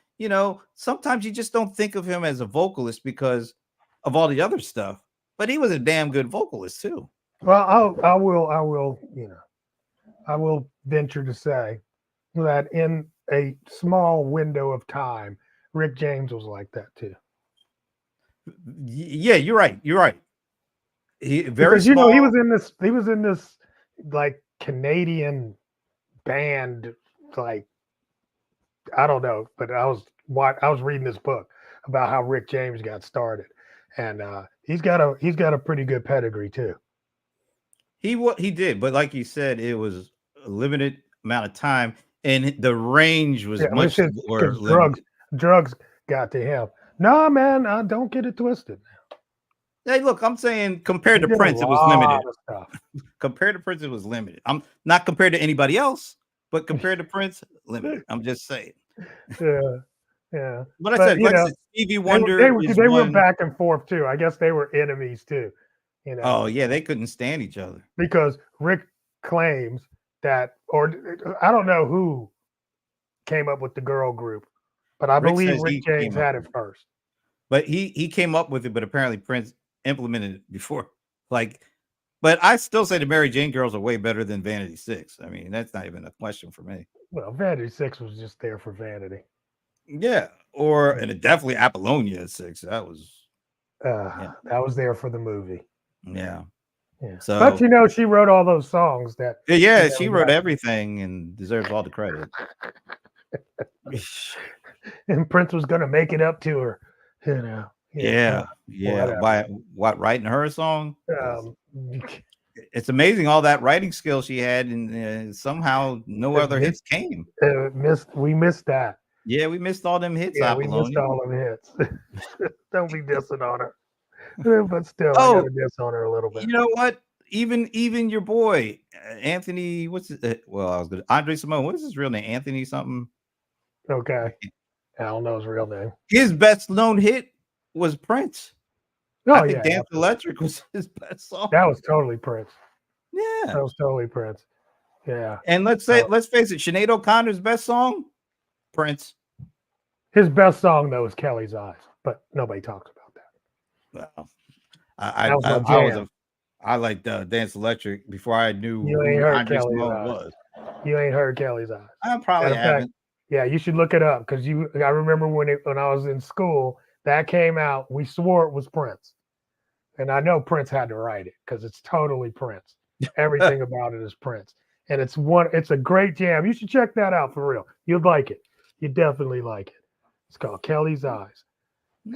sometimes you just don't think of him as a vocalist because of all the other stuff, but he was a damn good vocalist too. Well, I will venture to say that in a small window of time, Rick James was like that too. Yeah, you're right. Because he was in this like Canadian band, like I don't know, but I was reading this book about how Rick James got started, and he's got a pretty good pedigree too. He did, but like you said, it was a limited amount of time, and the range was Yeah, much more because limited. drugs got to him. Nah, man, don't get it twisted. Hey, look, I'm saying compared He to did a Prince, it was lot limited. of stuff. Compared to Prince, it was limited. I'm not compared to anybody else, but compared to Prince, limited. I'm just saying. Yeah, yeah. But I But said, like I said, Stevie they were Wonder is they went one. back and forth too. I guess they were enemies too. Oh yeah, they couldn't stand each other. Because Rick claims that, or I don't know who came up with the girl group, but I Rick believe says Rick he James came up had it with it. first. But he came up with it, but apparently Prince implemented it before. Like, but I still say the Mary Jane girls are way better than Vanity Six. I mean, that's not even a question for me. Well, Vanity Six was just there for vanity. Yeah, and it definitely Apollonia at 6. That was yeah, That was there for the movie. yeah. Yeah. But So she wrote all those songs that yeah, she wrote everything and deserves all the credit. and Prince was gonna make it up to her, Yeah. whatever. What writing her a song? Um, It's amazing all that writing skill she had, and somehow no other hits came. we missed that. Yeah, we missed all them hits. Yeah, we missed Apollonia. all of hits. Don't be dissing on her. But still, I got Oh, to diss on her a little bit. you know what? Even your boy Anthony, what's his, well, I was gonna Andre Simone. What is his real name? Anthony something. Okay, I don't know his real name. His best known hit was Prince. Oh I think yeah, Dance Electric was his best song. that was totally Prince. Yeah, That was totally Prince. Yeah, and let's face it, Sinead O'Connor's best song, Prince. his best song though is Kelly's Eyes, but nobody talks about that. Well, That was my jam. I liked Dance Electric before I knew You ain't who heard Andre Kelly's Simone Eyes. was. You ain't heard Kelly's Eyes. I probably haven't. Yeah, you should look it up because I remember when I was in school that came out. We swore it was Prince, and I know Prince had to write it because it's totally Prince. Everything about it is Prince, and it's a great jam. You should check that out for real. You'd like it. You definitely like it. It's called Kelly's Eyes.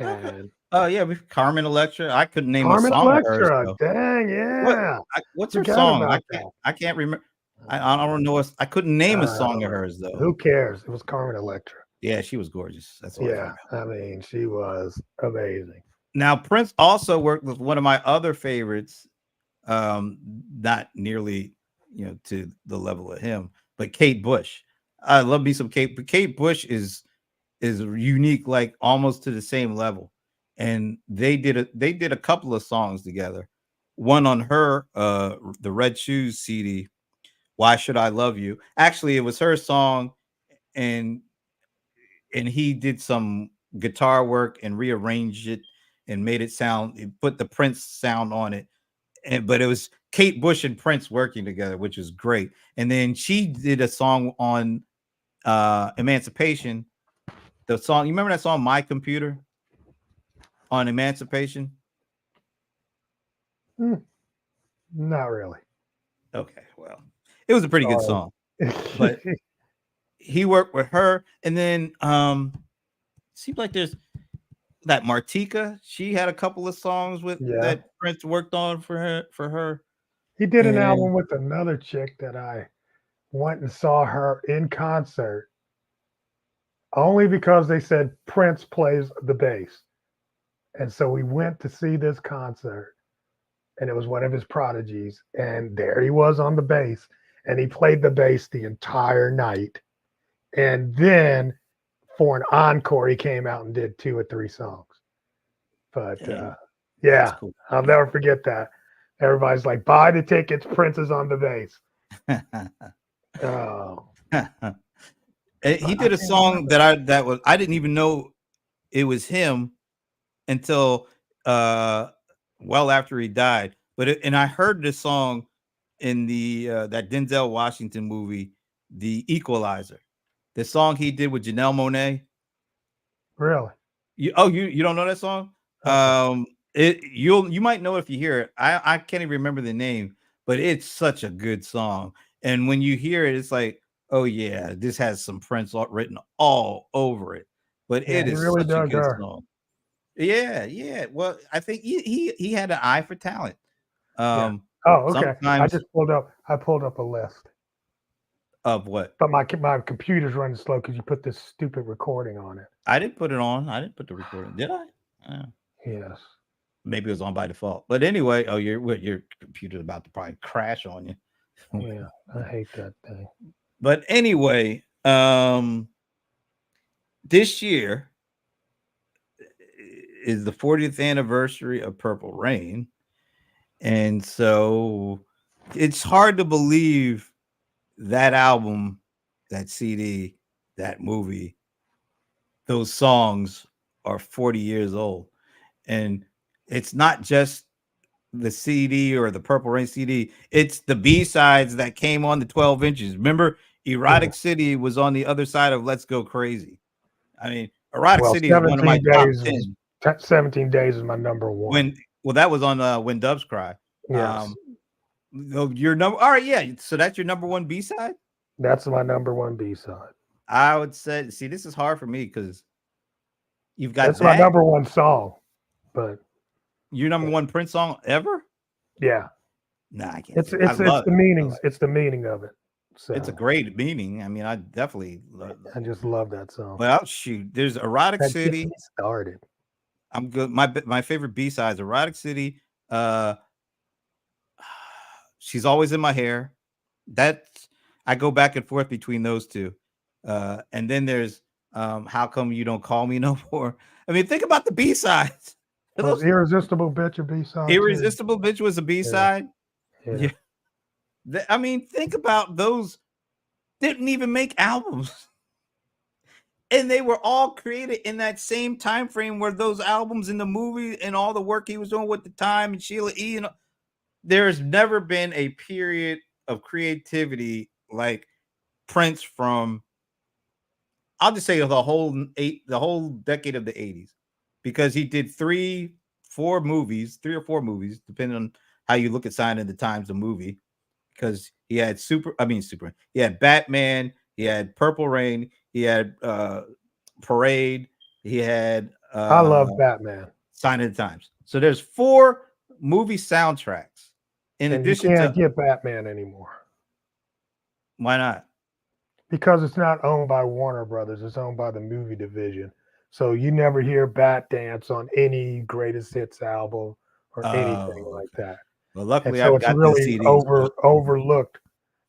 And Yeah, Carmen Electra. I couldn't name Carmen a song Electra. of hers. Dang, yeah. What's her Forgot song? about that. I can't remember. I don't know. I couldn't name a song of hers though. Who cares? It was Carmen Electra. Yeah, she was gorgeous. That's what I mean, she was amazing. Now Prince also worked with one of my other favorites, not nearly to the level of him, but Kate Bush. I love me some Kate, but Kate Bush is unique, like almost to the same level. And they did a couple of songs together. One on her the Red Shoes CD, Why Should I Love You? Actually, it was her song, and he did some guitar work and rearranged it and made it put the Prince sound on it. But it was Kate Bush and Prince working together, which was great. And then she did a song on Emancipation. The song, you remember that song, My Computer, on Emancipation? Not really. Okay, well, it was a pretty good song. But he worked with her, and then seems like there's that Martika. She had a couple of songs that Prince worked on for her. He did an album with another chick that I went and saw her in concert only because they said Prince plays the bass. And so we went to see this concert, and it was one of his prodigies. And there he was on the bass, and he played the bass the entire night. And then for an encore, he came out and did 2 or 3 songs. But yeah, cool. I'll never forget that. Everybody's like, buy the tickets, Prince is on the bass. Oh. He did a song that I didn't even know it was him until well after he died. And I heard this song in the that Denzel Washington movie, The Equalizer. The song he did with Janelle Monáe. Really? You don't know that song? Okay. You might know it if you hear it. I can't even remember the name, but it's such a good song. And when you hear it, it's like, oh yeah, this has some Prince written all over it. But it is really such a good song. Yeah. Well, I think he had an eye for talent. Oh, okay. I pulled up a list. Of what? But my computer's running slow because you put this stupid recording on it. I didn't put it on. I didn't put the recording. Did I? Yes. Maybe it was on by default. But anyway, your computer's about to probably crash on you. Yeah, I hate that thing. But anyway, this year is the 40th anniversary of Purple Rain. And so it's hard to believe that album, that CD, that movie, those songs are 40 years old. And it's not just the CD or the Purple Rain CD, it's the B-sides that came on the 12 inches. Remember, Erotic City was on the other side of Let's Go Crazy. I mean, Erotic City is one of my top 10. 17 Days is my number one. Well, that was on When Doves Cry. Yes. Your number, all right, yeah. So that's your number one B-side? That's my number one B-side. I would say, see, this is hard for me because you've got that's my number one song, but your number one Prince song ever? Yeah. Nah, I can't. It's the meanings. It's the meaning of it. So it's a great meaning. I mean, I definitely I just love that song. Well, shoot, there's Erotic City. Started. I'm good. My favorite B-sides, Erotic City. She's Always in My Hair. That's I go back and forth between those two. And then there's How Come You Don't Call Me No More. I mean, think about the B-sides. Was Irresistible Bitch a B-side? Irresistible Bitch was a B-side. Yeah. I mean, think about those. Didn't even make albums. And they were all created in that same time frame where those albums in the movie and all the work he was doing with the time and Sheila E. And there's never been a period of creativity like Prince from, I'll just say the whole decade of the 80s, because he did 3 or 4 movies, depending on how you look at Sign of the Times, the movie, because he had he had Batman, he had Purple Rain, he had Parade, he had I love Batman. Sign of the Times. So there's 4 movie soundtracks. In addition, you can't get Batman anymore. Why not? Because it's not owned by Warner Brothers, it's owned by the movie division. So you never hear Bat Dance on any greatest hits album or anything like that. Well, luckily, so I've it's got really the overlooked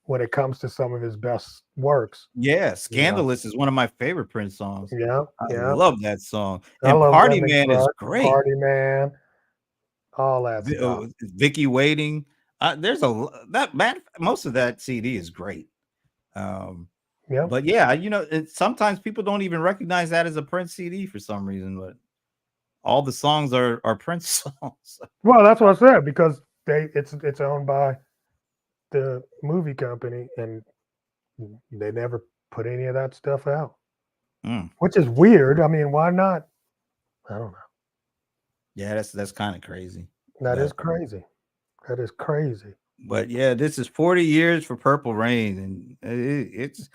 when it comes to some of his best works. Yeah, Scandalous is one of my favorite Prince songs. Yeah, I love that song. I And love Party Lemon Man is Truck, great. Party Man, all that stuff. Vicky Waiting. There's most of that CD is great. But yeah, sometimes people don't even recognize that as a Prince CD for some reason, but all the songs are Prince songs. Well, that's what I said, because it's owned by the movie company and they never put any of that stuff out. Which is weird. I mean, why not? I don't know. Yeah, that's kind of crazy. That is crazy. That is crazy. But yeah, this is 40 years for Purple Rain, and it's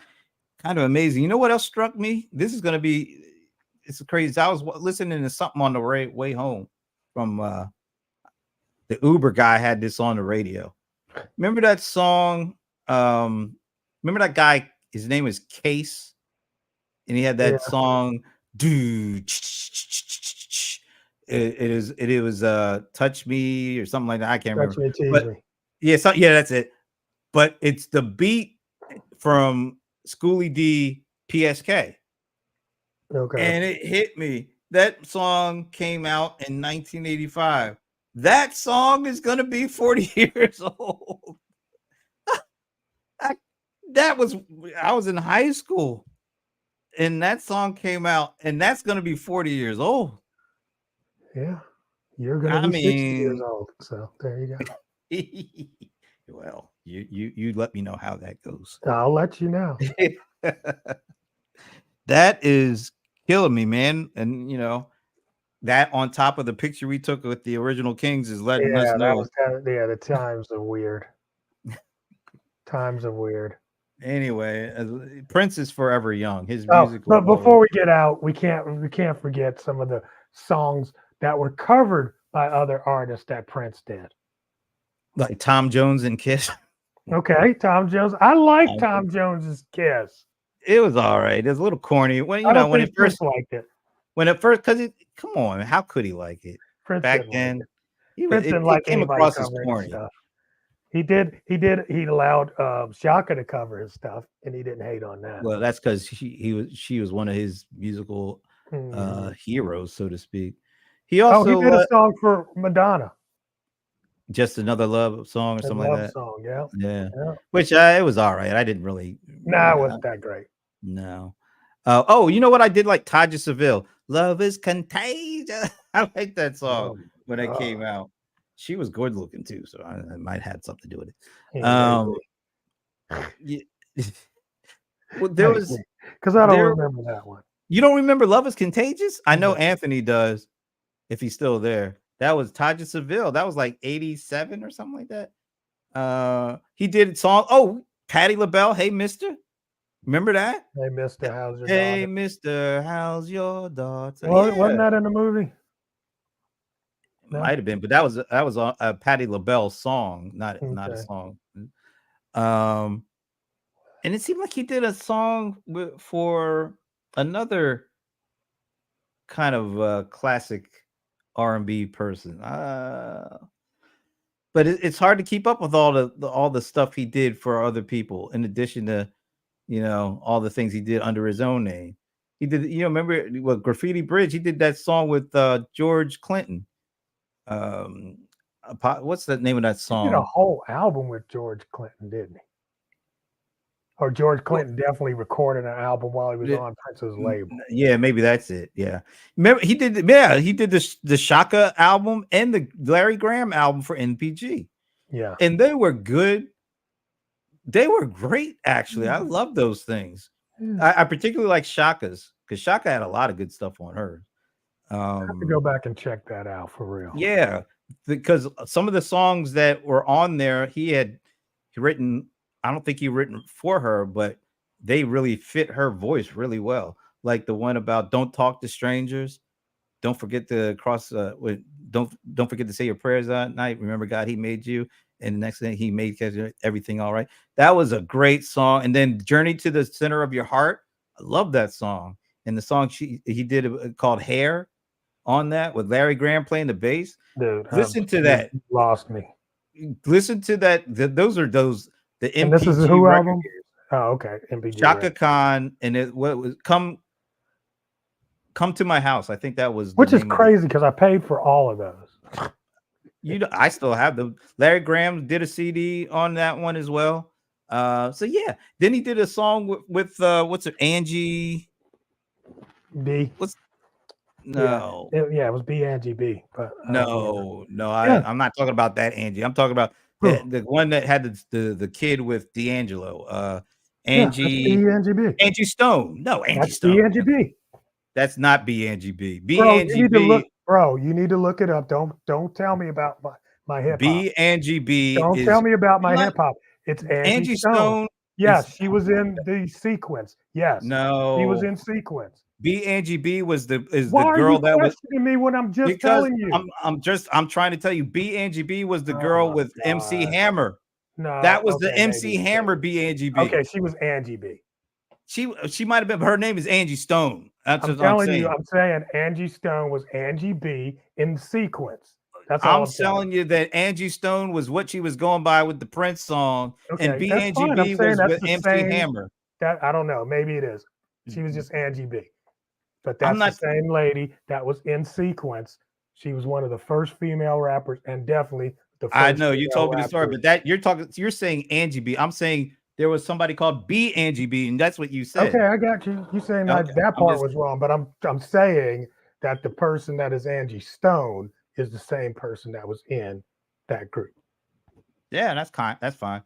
kind of amazing. You know what else struck me? It's crazy. I was listening to something on the way home from the Uber guy had this on the radio. Remember that song? Remember that guy? His name is Case, and he had that song. Dude, it was Touch Me or something like that. I can't remember. Me, tease but, me. Yeah, that's it. But it's the beat from Schoolie D PSK. Okay. And it hit me. That song came out in 1985. That song is going to be 40 years old. I was in high school and that song came out, and that's going to be 40 years old. Yeah. You're going to be 60 years old. So there you go. Well, you let me know how that goes. I'll let you know. That is killing me, man. And that on top of the picture we took with the original Kings is letting us know. The times are weird. Times are weird. Anyway, Prince is forever young. His music. But before we get out, we can't forget some of the songs that were covered by other artists that Prince did. Like Tom Jones and Kiss. Okay, Tom Jones. I like Tom Jones's Kiss. It was all right. It was a little corny when I don't when think it Prince first liked it. because it come on, how could he like it Prince back didn't like then? it. Prince didn't like It came anybody across as covering his corny. stuff. He did. He allowed Shaka to cover his stuff, and he didn't hate on that. Well, that's because she was one of his musical Mhm. heroes, so to speak. He Oh, he also did a song for Madonna, just another love song or a something like love that. song. Yeah, Yeah, yeah. which it was all right. I didn't really Nah, it wasn't that great. no. Oh, you know what I did like Taja Seville. Love is contagious. I like that song Oh, when it God. came out. She was good looking too, so I might have something to do with it. Yeah, maybe. Yeah. Well, Because I don't there. remember that one. You don't remember Love is Contagious? I know No. Anthony does, if he's still there. That was Taja Seville. That was like 87 or something like that. He did song. Oh, Patti LaBelle. Hey, Mister. Remember that? Hey, Mister, how's your Hey, daughter? Mister, how's your daughter? Well, wasn't Yeah, that in the movie? No. might have been, but that was a Patti LaBelle song, not a Okay. song. Um, and it seemed like he did a song for another kind of classic R&B person. But it's hard to keep up with all the stuff he did for other people, in addition to all the things he did under his own name. He did, remember what Graffiti Bridge? He did that song with George Clinton. What's the name of that He did a song? whole album with George Clinton, didn't he? Or George Well, Clinton definitely recorded an album while he was it- on Prince's label. yeah, maybe that's it. Yeah, remember he did. Yeah, he did the Shaka album and the Larry Graham album for NPG, Yeah. and they were good. They were great, actually. I Yeah. love those things. Yeah. I particularly like Shaka's because Shaka had a lot of good stuff on hers. I have to go back and check that out for real. Yeah, because some of the songs that were on there, he had written. I don't think he written for her, but they really fit her voice really well. Like the one about "Don't talk to strangers." Don't forget to don't forget to say your prayers that night. Remember, God, He made you, and the next thing He made everything all right. That was a great song. And then "Journey to the Center of Your Heart." I love that song. And the song he did called "Hair" on that with Larry Graham playing the bass. Dude, Listen to you that. lost me. Listen to that. Those are the And this is MPG who record. album? Oh, okay. MPG Shaka record. Khan, and it what was come to my house. I think that was the Which is name of it. crazy because I paid for all of those. I still have them. Larry Graham did a CD on that one as well. So yeah. Then he did a song with what's it, Angie? B. What's no, It was B Angie B. But no. Yeah. I'm not talking about that Angie. I'm talking about Who? the one that had the kid with D'Angelo. Yeah, that's Angie B Angie B. Angie Stone. No, Angie That's Stone. B Angie B. That's not B Angie B. B Bro, you Angie need to look. B. Bro, you need to look it up. Don't tell me about my hip hop. B Angie B Don't is tell me about my not hip hop. It's Angie Angie Stone. Stone. Yes, is- she was in the sequence. Yes, she was No. in sequence. B Angie B is Why the are girl you that was questioning me when I'm just because telling you? I'm trying to tell you B Angie B was the Oh girl my with MC God. Hammer. No, That was the okay, MC maybe. Hammer B Angie B. Okay, she was Angie B. She might have been, her name is Angie Stone. That's I'm what I'm telling saying. you, I'm saying Angie Stone was Angie B in sequence. That's all I'm I'm telling telling you that Angie Stone was what she was going by with the Prince song, you. and Okay, B that's Angie fine. I'm B saying was that's with the MC same. Hammer. That I don't know. Maybe it is. She was just Angie B. But I'm that's the not. same lady that was in sequence. She was one of the first female rappers, and definitely the first. I know you female told me the story, rapper. but that you're saying Angie B. I'm saying there was somebody called B Angie B, and that's what you said. Okay, I got you. You saying that Okay, that I'm part just- was wrong, but I'm saying that the person that is Angie Stone is the same person that was in that group. Yeah, that's fine.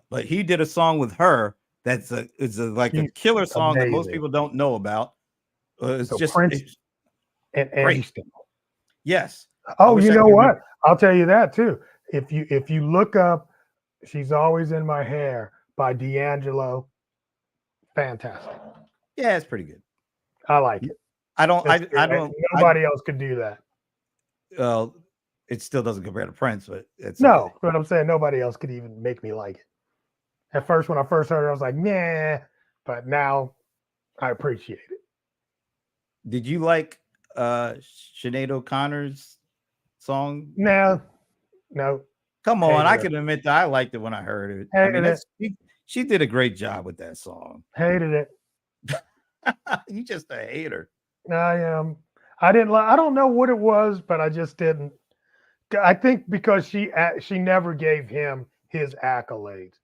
But he did a song with her that's like a She's killer song that most amazing. people don't know about. It's So just Prince it's and great. Angie Stone. Yes. Oh, wish you I know could what? remember. I'll tell you that too. If you look up "She's Always in My Hair" by D'Angelo, fantastic. Yeah, it's pretty good. I like it. I don't. It's good. I don't. Nobody else could do that. It still doesn't compare to Prince, but it's No, okay. but I'm saying nobody else could even make me like it. At first, when I first heard it, I was like, nah, but now I appreciate it. Did you like Sinead O'Connor's song? No, no, Come on, hated I her. can admit that I liked it when I heard it. I mean, Hated it. she did a great job with that song. Hated it. You just a hater. I am. I didn't. I don't know what it was, but I just didn't. I think because she never gave him his accolades.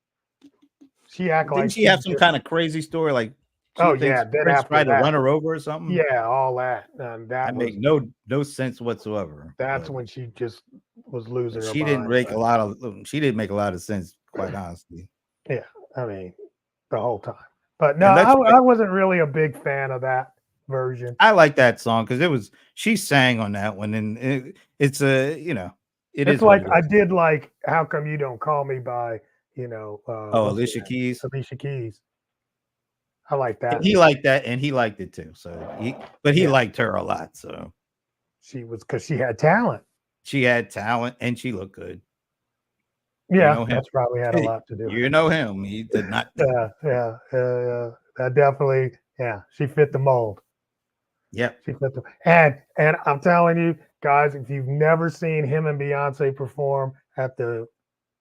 She acted Didn't like she he have some just. kind of crazy story? Like she Oh thinks yeah. Then Prince after tried to that, run her over or something? yeah, all that, and That was made no sense whatsoever. that's But when she just was losing her she didn't mind. make a lot of she didn't make a lot of sense, quite honestly. Yeah, I mean the whole time. But no, And let's I wasn't really a big fan of that version. I like that song because she sang on that one, and it's a it It's is what like it I is. did like "How Come You Don't Call Me" by Oh, what's her Alicia name? Keys. Alicia Keys. I like And that. he liked that, and he liked it too. So he Yeah, liked her a lot. So she was because she had talent. she had talent, and she looked good. You Yeah, know him. that's probably had a lot to do with You it. know him. He did not. Yeah. That definitely, yeah, she fit the mold. Yep. She fit the and I'm telling you guys, if you've never seen him and Beyonce perform at the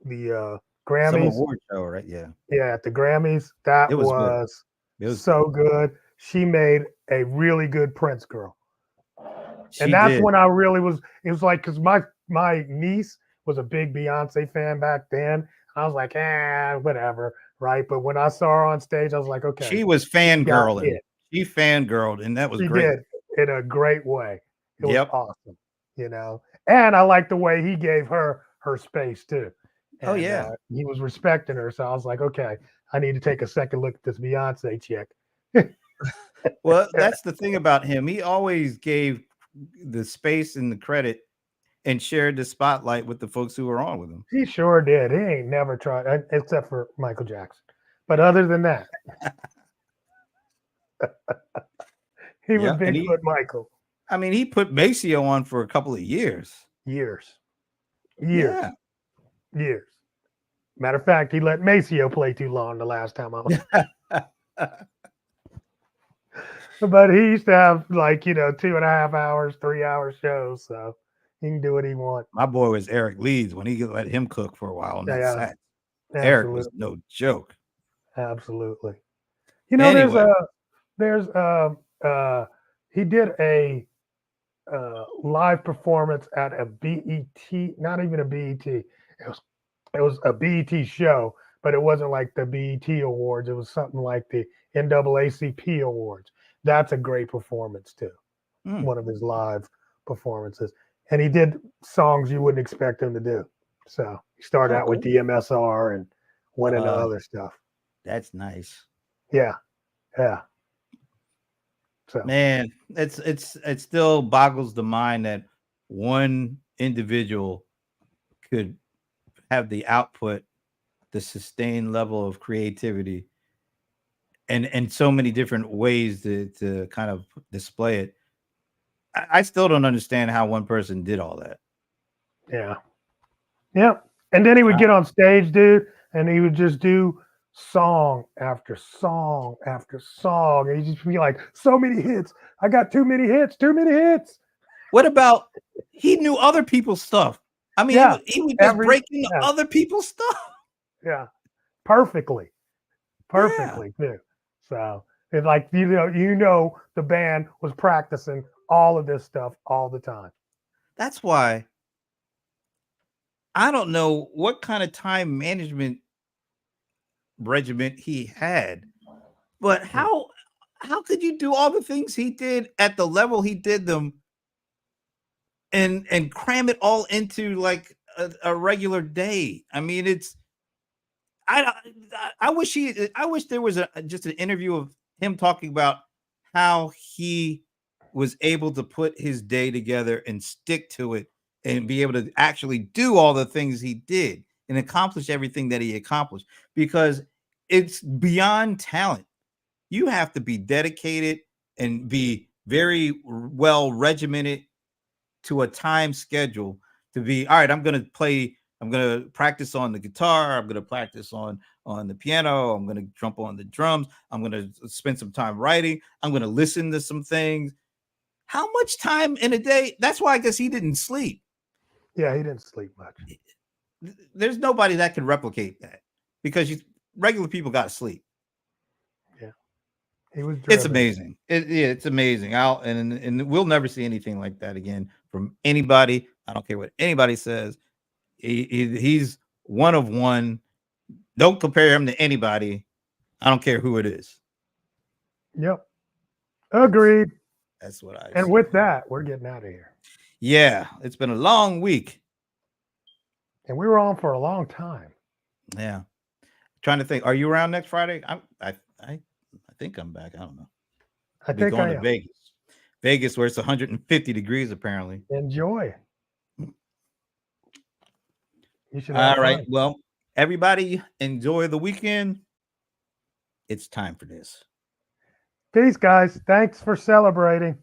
Some Grammys, award show, right? Yeah. yeah, at the Grammys, that It was good. was It was so good. good. She made a really good Prince girl. And She that's did. when I really was. It was like because my niece was a big Beyonce fan back then. I was like, whatever, right? But when I saw her on stage, I was like, okay, She was got fangirling. it. She fangirled, and that was She great. did in a great way. It was Yep. awesome, And I like the way he gave her space too, Oh and yeah. he was respecting her. So I was like, okay, I need to take a second look at this Beyonce chick. Well, that's the thing about him. He always gave the space and the credit and shared the spotlight with the folks who were on with him. He sure did. He ain't never tried, except for Michael Jackson. But other than that, he was Yeah. And Bigfoot Michael. I mean, he put Maceo on for a couple of years. Years, Yeah. years. Matter of fact, he let Maceo play too long the last time I was. But he used to have 2.5 hours, 3 hour shows, so he can do what he wants. My boy was Eric Leeds when he let him cook for a while on that Yeah, set. absolutely. Eric was no joke. Absolutely. Anyway. He did a live performance at a BET, not even a BET. It was a BET show, but it wasn't like the BET Awards. It was something like the NAACP Awards. That's a great performance too. One of his live performances, and he did songs you wouldn't expect him to do. So he started out with DMSR and went into other stuff. That's nice. Yeah. So Man, it still boggles the mind that one individual could have the output, the sustained level of creativity, and so many different ways to kind of display it. I still don't understand how one person did all that. Yeah. And then he would get on stage, dude, and he would just do song after song after song. And he'd just be like, so many hits. I got too many hits. What about he knew other people's stuff? I mean, he would just break into other people's stuff. Yeah. Perfectly too. So it's like the band was practicing all of this stuff all the time. That's why I don't know what kind of time management regiment he had, but how could you do all the things he did at the level he did them and cram it all into like a regular day? I mean, I wish there was just an interview of him talking about how he was able to put his day together and stick to it and be able to actually do all the things he did and accomplish everything that he accomplished, because it's beyond talent. You have to be dedicated and be very well regimented to a time schedule to be all right. I'm going to play I'm gonna practice on the guitar. I'm gonna practice on the piano. I'm gonna jump on the drums. I'm gonna spend some time writing. I'm gonna listen to some things. How much time in a day? That's why I guess he didn't sleep. Yeah, he didn't sleep much. There's nobody that can replicate that because regular people got to sleep. Yeah, he was. It's driven. amazing. It's amazing. And we'll never see anything like that again from anybody. I don't care what anybody says. He's one of one. Don't compare him to anybody. I don't care who it is. Yep. Agreed. That's what I. And say. with that, we're getting out of here. Yeah, it's been a long week. And we were on for a long time. Yeah. Trying to think. Are you around next Friday? I think I'm back. I don't know. I think going I to am. Vegas. Vegas, where it's 150 degrees apparently. Enjoy. You should. All right. Well, everybody, enjoy the weekend. It's time for this. Peace, guys. Thanks for celebrating.